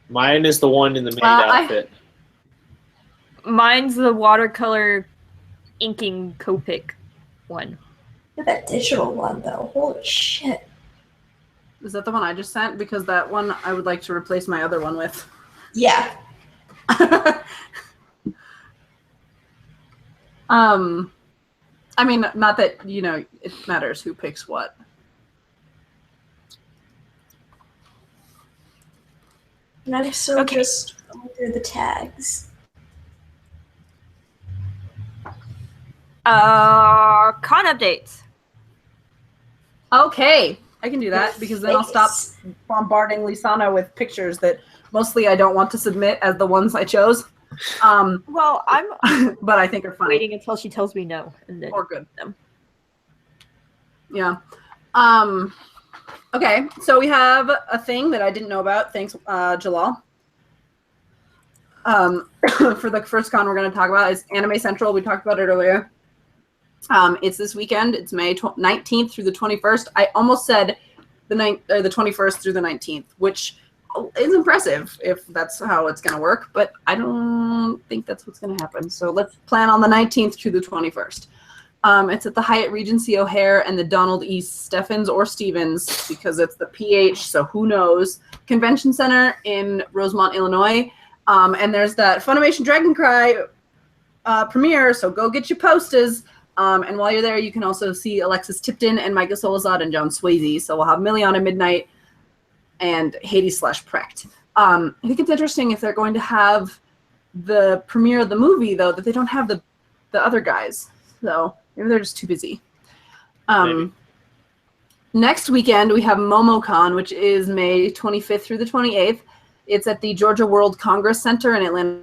Speaker 4: Mine is the one in the maid outfit.
Speaker 1: Mine's the watercolor inking Copic. one.
Speaker 3: Look at that digital one, though. Holy shit.
Speaker 2: Is that the one I just sent? Because that one I would like to replace my other one with.
Speaker 3: Yeah.
Speaker 2: I mean, not that, it matters who picks what.
Speaker 3: And I'm still just going through the tags.
Speaker 1: Con updates.
Speaker 2: Okay, I can do that because then I'll stop bombarding Lisana with pictures that mostly I don't want to submit as the ones I chose.
Speaker 1: Well, I'm
Speaker 2: but I think are funny.
Speaker 1: waiting until she tells me no, and then
Speaker 2: Or good.
Speaker 1: them.
Speaker 2: Yeah. Okay, so we have a thing that I didn't know about. Thanks, Jalal. For the first con we're going to talk about is Anime Central. We talked about it earlier. It's this weekend. It's May 19th through the 21st. I almost said the 21st through the 19th, which is impressive if that's how it's going to work, but I don't think that's what's going to happen. So let's plan on the 19th through the 21st. It's at the Hyatt Regency O'Hare and the Donald E. Stevens or Stevens because it's the PH, so who knows, Convention Center in Rosemont, Illinois. And there's that Funimation Dragon Cry premiere, so go get your posters. And while you're there, you can also see Alexis Tipton and Micah Solazad and John Swayze. So we'll have Miliana Midnight and Hades/Precht. I think it's interesting if they're going to have the premiere of the movie, though, that they don't have the other guys. So maybe they're just too busy. Next weekend, we have MomoCon, which is May 25th through the 28th. It's at the Georgia World Congress Center in Atlanta.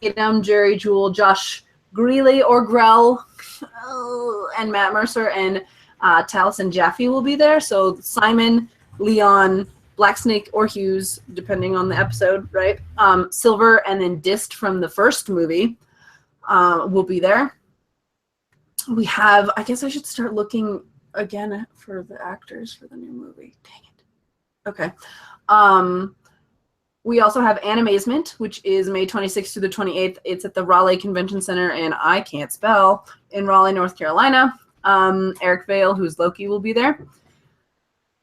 Speaker 2: Adam, Jerry, Jewel, Josh Greeley or Grell, and Matt Mercer and Taliesin Jaffe will be there. So Simon, Leon, Blacksnake or Hughes, depending on the episode, right? Silver and then Dist from the first movie will be there. We have, I guess I should start looking again for the actors for the new movie. Dang it. Okay. We also have Animazement, which is May 26th through the 28th. It's at the Raleigh Convention Center, and I can't spell, in Raleigh, North Carolina. Eric Vale, who's Loki, will be there.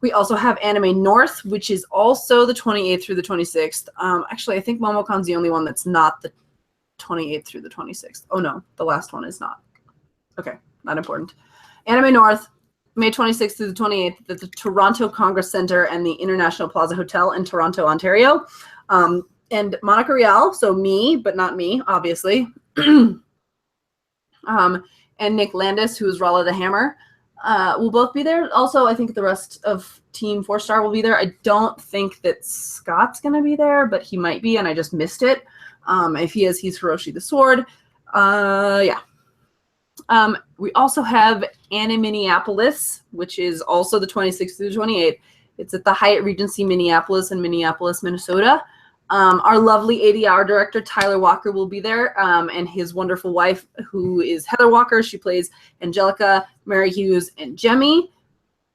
Speaker 2: We also have Anime North, which is also the 28th through the 26th. Actually, I think MomoCon's the only one that's not the 28th through the 26th. Oh, no, the last one is not. Okay, not important. Anime North, May 26th through the 28th at the Toronto Congress Center and the International Plaza Hotel in Toronto, Ontario. And Monica Rial, so me, but not me, obviously. And Nick Landis, who is Rala the Hammer, will both be there. Also, I think the rest of Team 4-Star will be there. I don't think that Scott's going to be there, but he might be, and I just missed it. If he is, he's Hiroshi the Sword. Yeah. We also have Minneapolis, which is also the 26th through the 28th. It's at the Hyatt Regency Minneapolis in Minneapolis, Minnesota. Our lovely ADR director, Tyler Walker, will be there, and his wonderful wife, who is Heather Walker. She plays Angelica, Mary Hughes, and Jemmy.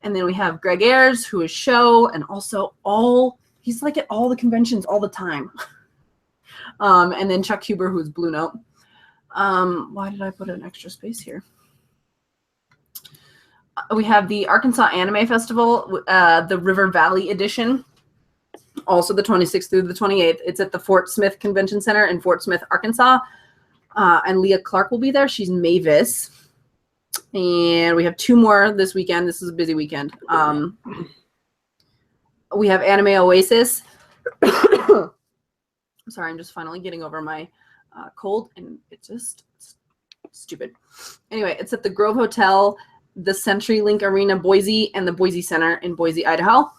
Speaker 2: And then we have Greg Ayers, who is Show, and also he's like at all the conventions all the time. And then Chuck Huber, who's Blue Note. Why did I put an extra space here? We have the Arkansas Anime Festival, the River Valley edition, also the 26th through the 28th. It's at the Fort Smith Convention Center in Fort Smith, Arkansas. And Leah Clark will be there. She's Mavis. And we have two more this weekend. This is a busy weekend. We have Anime Oasis. Sorry, I'm just finally getting over my cold, and it's just stupid. Anyway, it's at the Grove Hotel, the CenturyLink Arena, Boise, and the Boise Center in Boise, Idaho.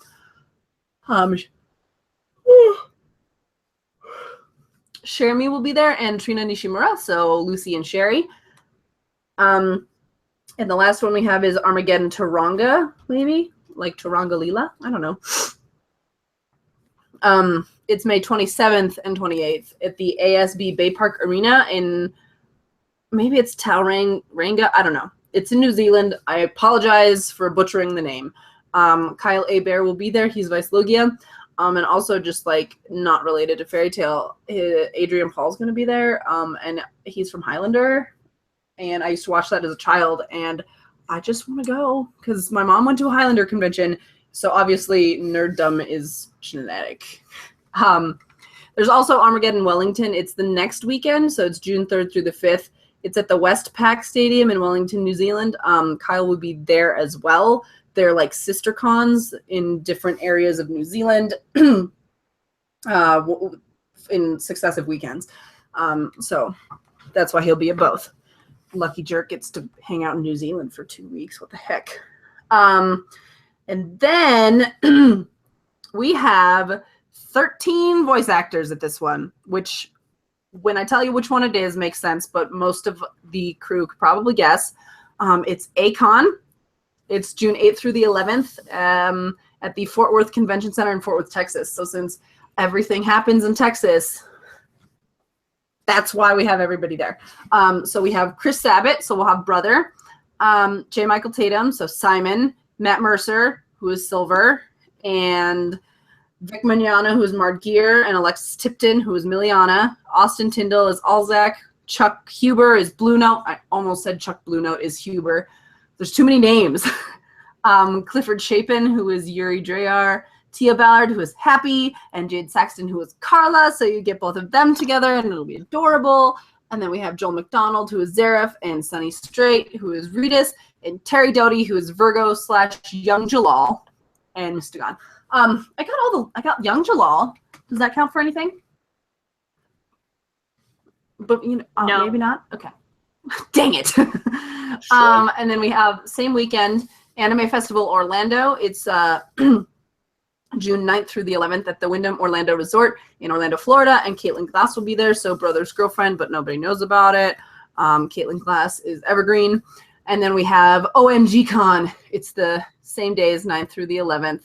Speaker 2: Sheremy will be there, and Trina Nishimura, so Lucy and Sherry. And the last one we have is Armageddon Taranga, maybe? Like Taranga Lila? I don't know. It's May 27th and 28th at the ASB Bay Park Arena in, maybe it's Tauranga, I don't know. It's in New Zealand. I apologize for butchering the name. Kyle Bear will be there. He's Vice Logia. And also just like not related to Fairy Tail, Adrian Paul's going to be there. And he's from Highlander. and I used to watch that as a child, and I just want to go because my mom went to a Highlander convention, so obviously nerddom is genetic. There's also Armageddon Wellington. It's the next weekend, so it's June 3rd through the 5th. It's at the Westpac Stadium in Wellington, New Zealand. Kyle will be there as well. They're like sister cons in different areas of New Zealand in successive weekends. So that's why he'll be at both. Lucky jerk gets to hang out in New Zealand for 2 weeks. What the heck? And then we have 13 voice actors at this one, which when I tell you which one it is makes sense, but most of the crew could probably guess. It's A-Kon. It's June 8th through the 11th at the Fort Worth Convention Center in Fort Worth, Texas. So since everything happens in Texas, that's why we have everybody there. So we have Chris Sabat, so we'll have Brother. J. Michael Tatum, so Simon. Matt Mercer, who is Silver. And Vic Mignogna, who is Margear. And Alexis Tipton, who is Miliana. Austin Tyndall is Alzak. Chuck Huber is Blue Note. I almost said Chuck Blue Note is Huber. There's too many names. Clifford Chapin, who is Yuri Drayar. Tia Ballard, who is Happy, and Jade Saxton, who is Carla. So you get both of them together, and it'll be adorable. And then we have Joel McDonald, who is Zareth, and Sunny Strait, who is Reedus, and Terry Doty, who is Virgo / Young Jalal, and Mystagon. I got Young Jalal. Does that count for anything? But you know,
Speaker 1: no.
Speaker 2: Maybe not. Okay. Dang it.
Speaker 4: Sure.
Speaker 2: And then we have same weekend Anime Festival Orlando. It's June 9th through the 11th at the Wyndham Orlando Resort in Orlando, Florida, and Caitlin Glass will be there. So Brother's girlfriend, but nobody knows about it. Caitlin Glass is Evergreen. And then we have OMG Con. It's the same day as 9th through the 11th.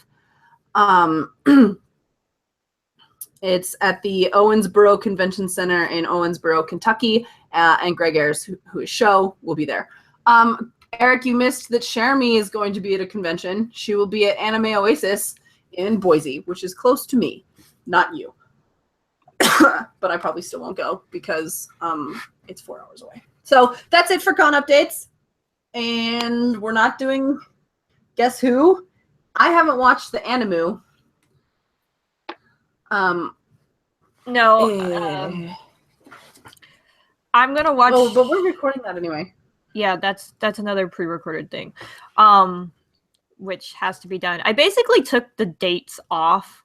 Speaker 2: It's at the Owensboro Convention Center in Owensboro, Kentucky, and Greg Ayers, who is Show, will be there. Eric, you missed that Cherami is going to be at a convention. She will be at Anime Oasis in Boise, which is close to me, not you. But I probably still won't go because it's 4 hours away. So that's it for con updates. And we're not doing Guess Who? I haven't watched the Animoo.
Speaker 1: No. I'm gonna watch.
Speaker 2: Oh, but we're recording that anyway.
Speaker 1: Yeah, that's another pre-recorded thing, which has to be done. I basically took the dates off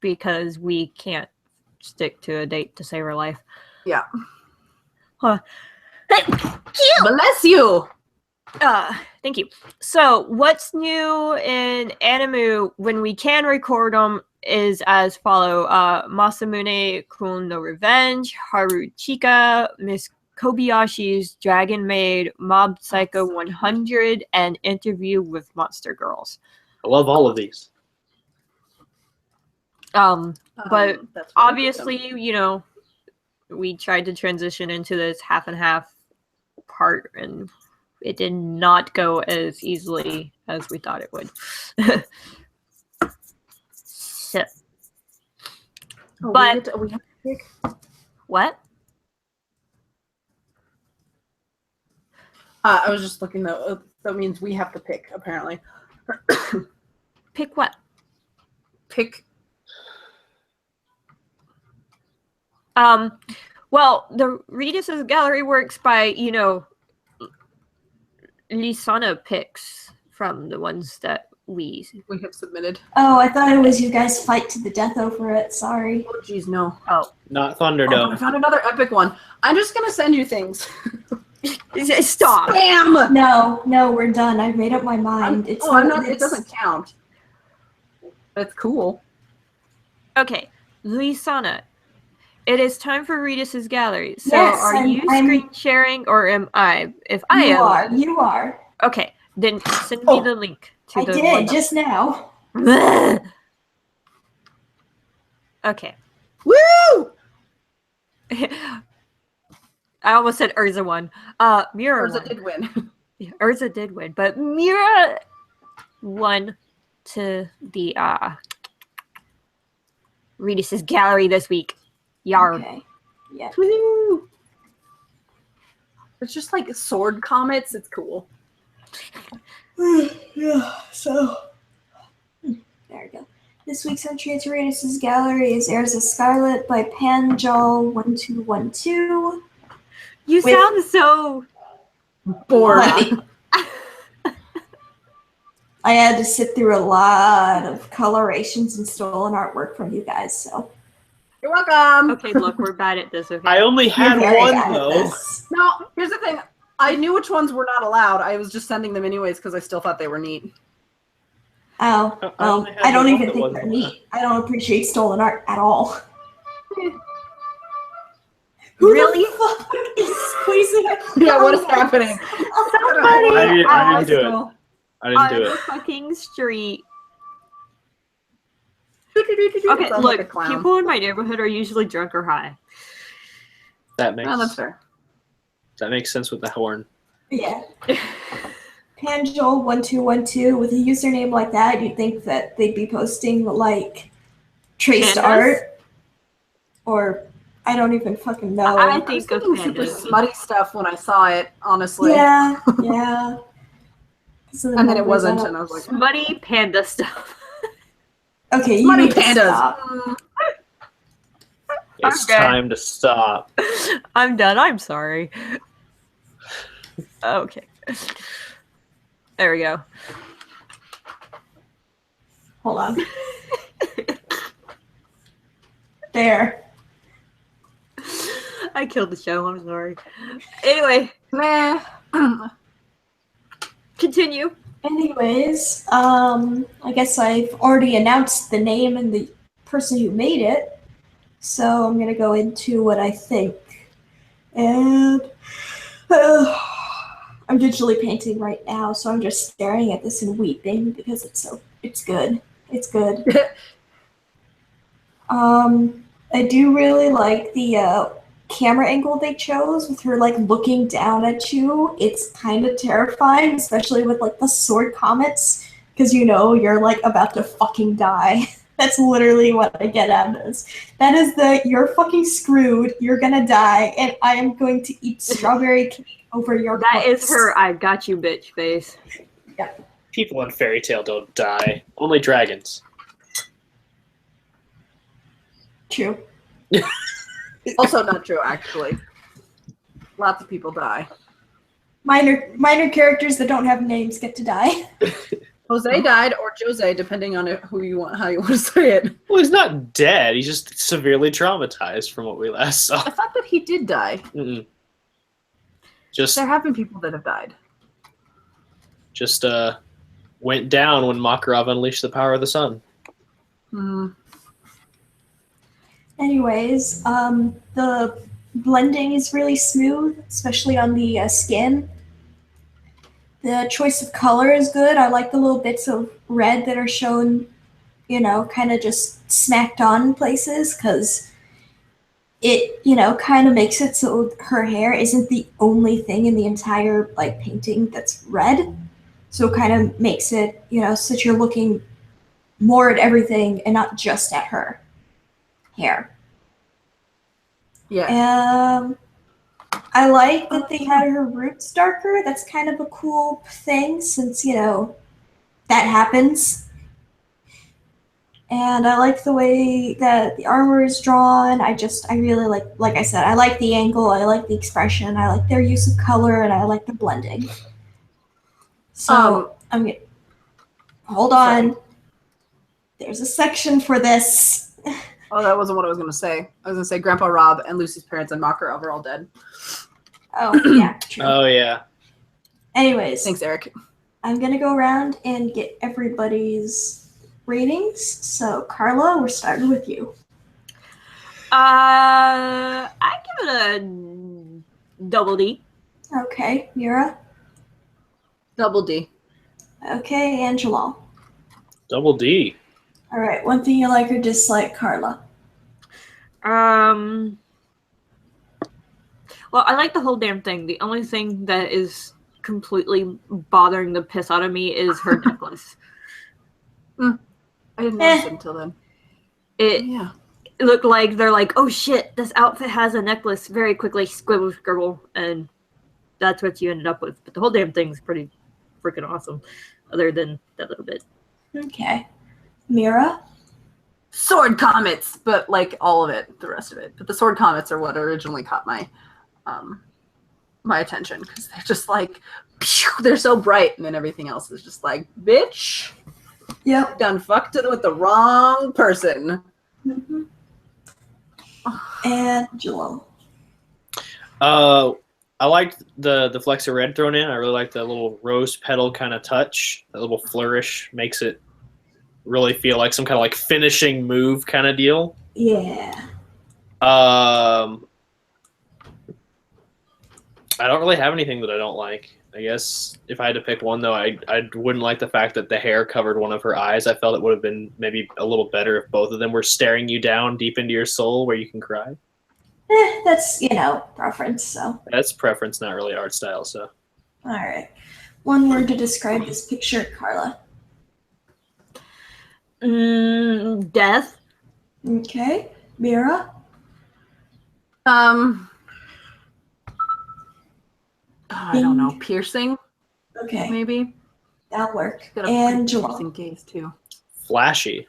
Speaker 1: because we can't stick to a date to save our life.
Speaker 2: Yeah.
Speaker 1: Huh.
Speaker 2: Bless you.
Speaker 1: Thank you. So, what's new in Animoo when we can record them is as follow. Masamune Kun no Revenge, Haru Chika, Miss Kobayashi's Dragon Maid, Mob Psycho 100, and Interview with Monster Girls.
Speaker 4: I love all of these.
Speaker 1: But obviously, you know, we tried to transition into this half and half part, and it did not go as easily as we thought it would. So, but
Speaker 2: we have to pick.
Speaker 1: What?
Speaker 2: I was just looking though. That means we have to pick. Apparently.
Speaker 1: Pick what?
Speaker 2: Pick.
Speaker 1: Well, the Reedus Gallery works by, you know, Lisana picks from the ones that we
Speaker 2: have submitted.
Speaker 3: Oh, I thought it was you guys fight to the death over it. Sorry.
Speaker 2: Oh, geez, no.
Speaker 1: Oh.
Speaker 4: Not Thunderdome.
Speaker 2: Oh, I found another epic one. I'm just gonna send you things.
Speaker 1: Stop.
Speaker 2: Spam!
Speaker 3: No, we're done. I made up my mind.
Speaker 2: It doesn't count. That's cool.
Speaker 1: Okay, Lisana. It is time for Reedus Gallery. So
Speaker 3: yes,
Speaker 1: are you screen sharing or am I? If I am.
Speaker 3: You are.
Speaker 1: Okay, then send me the link to the
Speaker 3: I did just now.
Speaker 1: Okay.
Speaker 2: Woo!
Speaker 1: I almost said Urza won. Mira
Speaker 2: Urza did win.
Speaker 1: Yeah, Urza did win, but Mira won to the Reedus Gallery this week. Yarg.
Speaker 3: Okay. Yeah.
Speaker 2: Woo! It's just like sword comets. It's cool.
Speaker 3: Yeah, so there we go. This week's entry into Reedus Gallery is Heirs of Scarlet by Panjal1212.
Speaker 1: You
Speaker 3: With-
Speaker 1: sound so
Speaker 2: Bored.
Speaker 3: Levy. I had to sit through a lot of colorations and stolen artwork from you guys, so.
Speaker 2: You're welcome.
Speaker 1: okay. Look, we're bad at this. Okay.
Speaker 4: I only
Speaker 3: You're
Speaker 4: had
Speaker 3: very
Speaker 4: one
Speaker 3: bad at
Speaker 4: though.
Speaker 3: this.
Speaker 2: No, here's the thing. I knew which ones were not allowed. I was just sending them anyways because I still thought they were neat.
Speaker 3: Oh,
Speaker 4: I only had
Speaker 3: I don't
Speaker 4: the one
Speaker 3: even
Speaker 4: that
Speaker 3: think
Speaker 4: wasn't
Speaker 3: they're neat. I don't appreciate stolen art at all. Who
Speaker 1: Really?
Speaker 3: the fuck is squeezing a
Speaker 2: Yeah, what is
Speaker 3: clown?
Speaker 2: happening?
Speaker 1: Somebody
Speaker 4: I didn't
Speaker 1: asked
Speaker 4: do it. I didn't
Speaker 1: on
Speaker 4: do
Speaker 1: the
Speaker 4: it.
Speaker 1: fucking street.
Speaker 2: Okay,
Speaker 1: Okay,
Speaker 2: sounds
Speaker 1: look,
Speaker 2: like a clown.
Speaker 1: people in my neighborhood are usually drunk or high.
Speaker 4: That makes
Speaker 2: Oh, that's fair.
Speaker 4: that makes sense with the horn.
Speaker 3: Yeah. Panjol1212 with a username like that, you'd think that they'd be posting like traced
Speaker 1: Pandas?
Speaker 3: art, or I don't even fucking know.
Speaker 1: I
Speaker 2: I was
Speaker 1: think of
Speaker 2: thinking super
Speaker 1: pandas.
Speaker 2: smutty stuff when I saw it, honestly.
Speaker 3: Yeah, yeah.
Speaker 2: And then it wasn't, and I was like,
Speaker 1: Smutty panda stuff.
Speaker 3: okay, you
Speaker 2: smutty
Speaker 3: need to
Speaker 2: pandas.
Speaker 3: stop.
Speaker 4: It's
Speaker 1: Okay.
Speaker 4: time to stop.
Speaker 1: I'm done. I'm sorry. Okay. There we go.
Speaker 3: Hold on. There.
Speaker 1: I killed the show. I'm sorry. Anyway,
Speaker 2: Meh.
Speaker 1: continue.
Speaker 3: Anyways, I guess I've already announced the name and the person who made it, so I'm gonna go into what I think. And I'm digitally painting right now, so I'm just staring at this and weeping because it's good. It's good. I do really like the camera angle they chose with her like looking down at you. It's kind of terrifying, especially with like the sword comets, because you know you're like about to fucking die. That's literally what I get out of this. That is you're fucking screwed, you're gonna die, and I am going to eat strawberry cake over your
Speaker 1: That is
Speaker 3: corpse.
Speaker 1: her I got you bitch face.
Speaker 4: People in fairy tale don't die. Only dragons.
Speaker 3: True.
Speaker 2: Also not true, actually. Lots of people die.
Speaker 3: Minor characters that don't have names get to die.
Speaker 2: Jose died, or Jose, depending on how you want to say it.
Speaker 4: Well, he's not dead. He's just severely traumatized from what we last saw.
Speaker 2: I thought that he did die.
Speaker 4: Mm-mm. Just
Speaker 2: There have been people that have died.
Speaker 4: went down when Makarov unleashed the power of the sun.
Speaker 2: Hmm.
Speaker 3: Anyways, the blending is really smooth, especially on the skin. The choice of color is good. I like the little bits of red that are shown, you know, kind of just smacked on places, because it, you know, kind of makes it so her hair isn't the only thing in the entire, like, painting that's red. So it kind of makes it, you know, so that you're looking more at everything and not just at her hair.
Speaker 2: Yeah.
Speaker 3: I like that they had her roots darker. That's kind of a cool thing since, you know, that happens. And I like the way that the armor is drawn. I really like I said, I like the angle, I like the expression, I like their use of color, and I like the blending. So I'm gonna hold on.
Speaker 2: Sorry.
Speaker 3: There's a section for this.
Speaker 2: Oh, that wasn't what I was going to say. I was going to say Grandpa Rob and Lucy's parents and Makarov are all dead.
Speaker 3: Oh, yeah, true.
Speaker 4: Oh yeah.
Speaker 3: Anyways,
Speaker 2: Thanks, Eric.
Speaker 3: I'm gonna go around and get everybody's ratings. So, Carla, we're starting with you.
Speaker 1: I give it a double D.
Speaker 3: Okay, Mira.
Speaker 2: Double D.
Speaker 3: Okay, Angela.
Speaker 4: Double D.
Speaker 3: All right, one thing you like or dislike, Carla.
Speaker 1: Well, I like the whole damn thing. The only thing that is completely bothering the piss out of me is her necklace.
Speaker 2: I didn't notice it until then.
Speaker 1: It looked like they're like, oh shit, this outfit has a necklace. Very quickly, scribble, scribble, and that's what you ended up with. But the whole damn thing's pretty freaking awesome, other than that little bit.
Speaker 3: Okay. Mira?
Speaker 2: Sword comets, but like all of it, the rest of it. But the sword comets are what originally caught my my attention because they're just like, pew, they're so bright, and then everything else is just like, bitch,
Speaker 3: Yep.
Speaker 2: done fucked it with the wrong person.
Speaker 3: Mm-hmm. Angelo.
Speaker 4: I liked the flecks of red thrown in. I really like the little rose petal kind of touch. That little flourish makes it really feel like some kind of like finishing move kind of deal.
Speaker 3: Yeah.
Speaker 4: I don't really have anything that I don't like. I guess if I had to pick one, though, I wouldn't like the fact that the hair covered one of her eyes. I felt it would have been maybe a little better if both of them were staring you down deep into your soul where you can cry.
Speaker 3: That's, preference, so.
Speaker 4: That's preference, not really art style, so.
Speaker 3: All right. One word to describe this picture, Carla.
Speaker 1: Death.
Speaker 3: Okay. Mira?
Speaker 2: I don't know. Piercing,
Speaker 3: Okay.
Speaker 2: maybe.
Speaker 3: That'll work.
Speaker 2: Got a pretty
Speaker 3: Angelo.
Speaker 2: piercing gaze too.
Speaker 4: Flashy.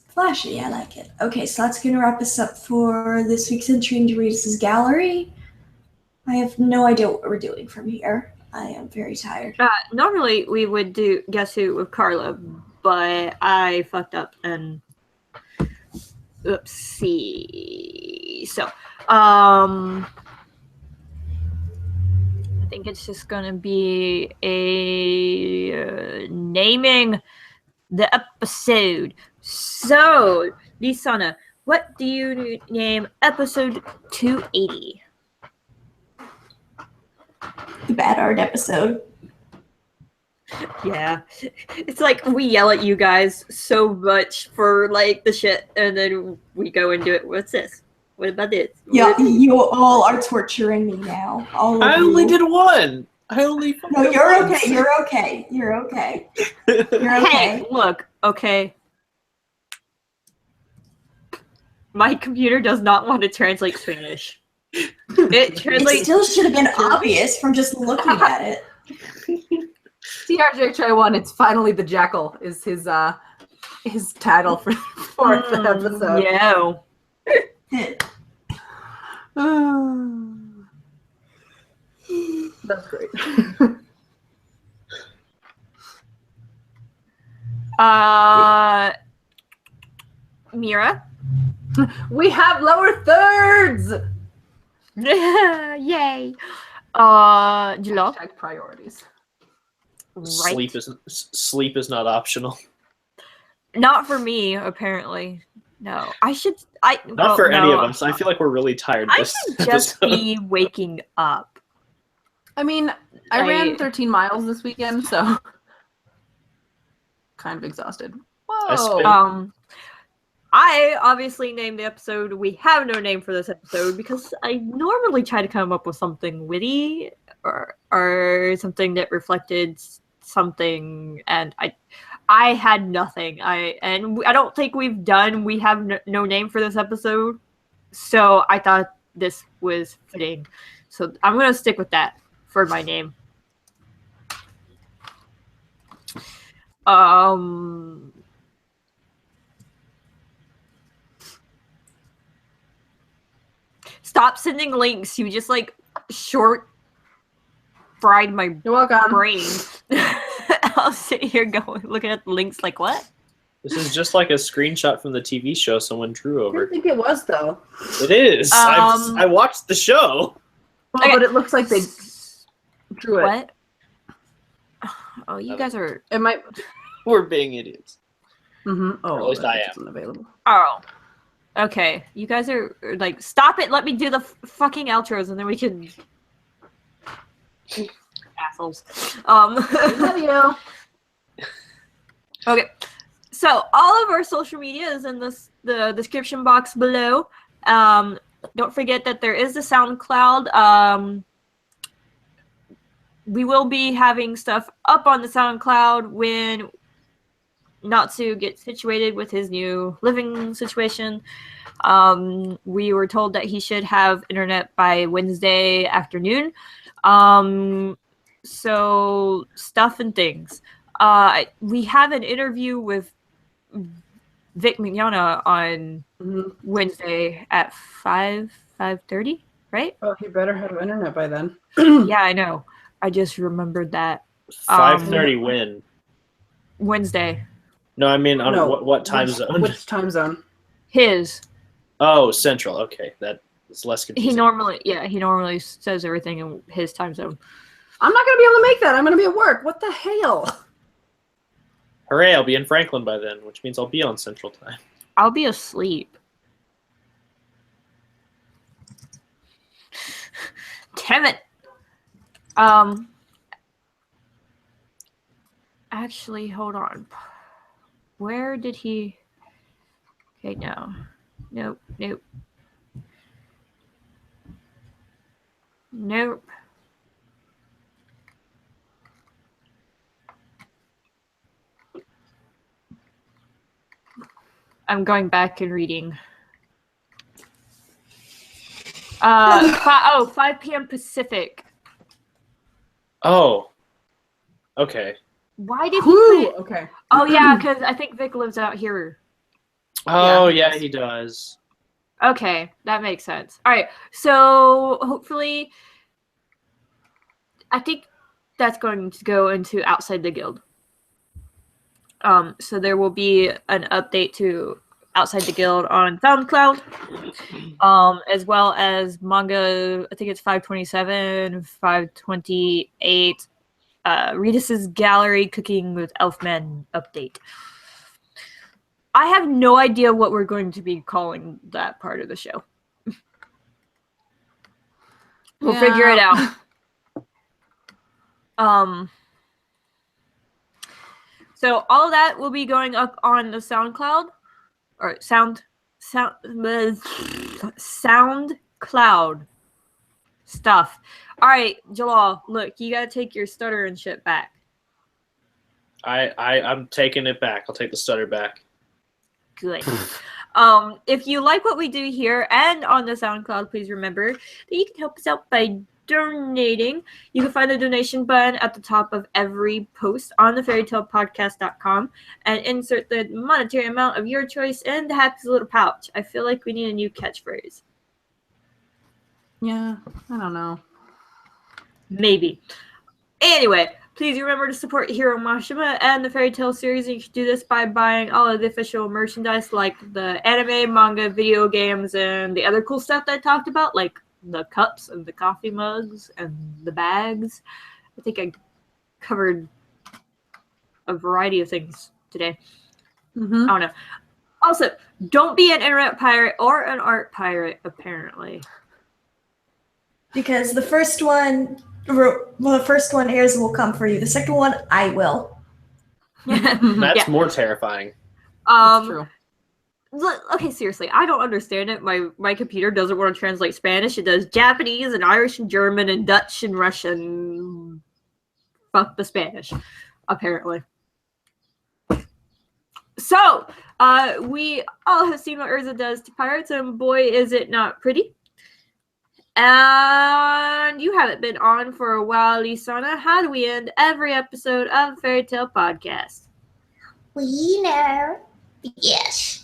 Speaker 3: Flashy, I like it. Okay, so that's going to wrap us up for this week's entry into Reedus Gallery. I have no idea what we're doing from here. I am very tired.
Speaker 1: Normally we would do Guess Who with Carla, but I fucked up and oopsie. So, I think it's just gonna be a naming the episode. So, Lisana, what do you name episode 280?
Speaker 3: The bad art episode.
Speaker 1: Yeah, it's like we yell at you guys so much for like the shit, and then we go and do it. What's this? What about this?
Speaker 3: Yeah, you all are torturing me now. All of
Speaker 4: I only
Speaker 3: you.
Speaker 4: did one. I only.
Speaker 3: No, you're okay. You're okay. You're okay. You're okay.
Speaker 1: Hey, look, okay. My computer does not want to translate Spanish. It
Speaker 3: It
Speaker 1: translates.
Speaker 3: still should have been obvious from just looking at it.
Speaker 2: TRJ1, it's finally the Jackal is his title for the fourth episode.
Speaker 1: No.
Speaker 2: That's great.
Speaker 1: Mira.
Speaker 2: We have lower thirds.
Speaker 1: Yay. Jula.
Speaker 2: Hashtag priorities.
Speaker 1: Right.
Speaker 4: Sleep is not optional.
Speaker 1: Not for me, apparently. No,
Speaker 4: Not for any of us. I feel like we're really tired.
Speaker 1: I
Speaker 4: This
Speaker 1: should just
Speaker 4: episode.
Speaker 1: be waking up.
Speaker 2: I mean, I ran 13 miles this weekend, so kind of exhausted. Whoa.
Speaker 1: I obviously named the episode. We have no name for this episode because I normally try to come up with something witty or something that reflected something, and I had nothing. I don't think we have no name for this episode, so I thought this was fitting. So I'm gonna stick with that for my name. Stop sending links. You just like short fried my
Speaker 2: You're welcome.
Speaker 1: brain. I'll sit here going looking at the links like what?
Speaker 4: This is just like a screenshot from the TV show someone drew
Speaker 2: I
Speaker 4: over.
Speaker 2: didn't think it was though.
Speaker 4: It is. I watched the show.
Speaker 2: Well,
Speaker 1: Okay.
Speaker 2: but it looks like they drew it.
Speaker 1: What? Oh, you guys are.
Speaker 2: It might.
Speaker 4: We're being idiots.
Speaker 2: Mm-hmm. Oh,
Speaker 4: Or at least I am.
Speaker 2: Isn't available.
Speaker 1: Oh. Okay. You guys are like, stop it. Let me do the fucking outros and then we can. Assholes.
Speaker 2: Love you.
Speaker 1: Okay. So all of our social media is in the description box below. Don't forget that there is the SoundCloud. We will be having stuff up on the SoundCloud when Natsu get situated with his new living situation. We were told that he should have internet by Wednesday afternoon. So stuff and things. We have an interview with Vic Mignogna on Wednesday at 5:30, right?
Speaker 2: Oh, he better have internet by then.
Speaker 1: Yeah, I know. I just remembered that.
Speaker 4: 5:30 when?
Speaker 1: Wednesday.
Speaker 4: No, I mean on
Speaker 2: No,
Speaker 4: what time zone?
Speaker 2: Which time zone?
Speaker 1: His.
Speaker 4: Oh, Central. Okay, that is less confusing.
Speaker 1: He normally says everything in his time zone.
Speaker 2: I'm not gonna be able to make that. I'm gonna be at work. What the hell?
Speaker 4: Hooray! I'll be in Franklin by then, which means I'll be on Central Time.
Speaker 1: I'll be asleep. Damn it. Actually, hold on. Where did he... Okay, no. Nope. I'm going back and reading. 5 p.m. Pacific.
Speaker 4: Oh. Okay.
Speaker 1: Why did he put it?
Speaker 2: Okay.
Speaker 1: Oh, yeah, because I think Vic lives out here.
Speaker 4: Oh, yeah, he does.
Speaker 1: Okay, that makes sense. All right, so hopefully, I think that's going to go into Outside the Guild. So there will be an update to Outside the Guild on SoundCloud, as well as manga. I think it's 527, 528. Reedus Gallery Cooking with Elfman update. I have no idea what we're going to be calling that part of the show. We'll figure it out. So all of that will be going up on the SoundCloud or SoundCloud stuff. All right, Jalal, look, you gotta take your stutter and shit back.
Speaker 4: I'm taking it back. I'll take the stutter back.
Speaker 1: Good. If you like what we do here and on the SoundCloud, please remember that you can help us out by donating. You can find the donation button at the top of every post on the fairytalepodcast.com and insert the monetary amount of your choice in the happy little pouch. I feel like we need a new catchphrase.
Speaker 2: Yeah, I don't know.
Speaker 1: Maybe. Anyway, please remember to support Hiro Mashima and the Fairy Tail series. And you can do this by buying all of the official merchandise like the anime, manga, video games, and the other cool stuff that I talked about, like the cups and the coffee mugs and the bags. I think I covered a variety of things today. I don't know. Also, don't be an internet pirate or an art pirate, apparently.
Speaker 3: Because the first one heirs will come for you. The second one, I will.
Speaker 4: That's more terrifying.
Speaker 2: That's true.
Speaker 1: Okay, seriously, I don't understand it. My computer doesn't want to translate Spanish. It does Japanese and Irish and German and Dutch and Russian. Fuck the Spanish, apparently. So, we all have seen what Urza does to pirates, and boy, is it not pretty. And you haven't been on for a while, Lisana. How do we end every episode of Fairy Tale Podcast?
Speaker 3: We know. Yes.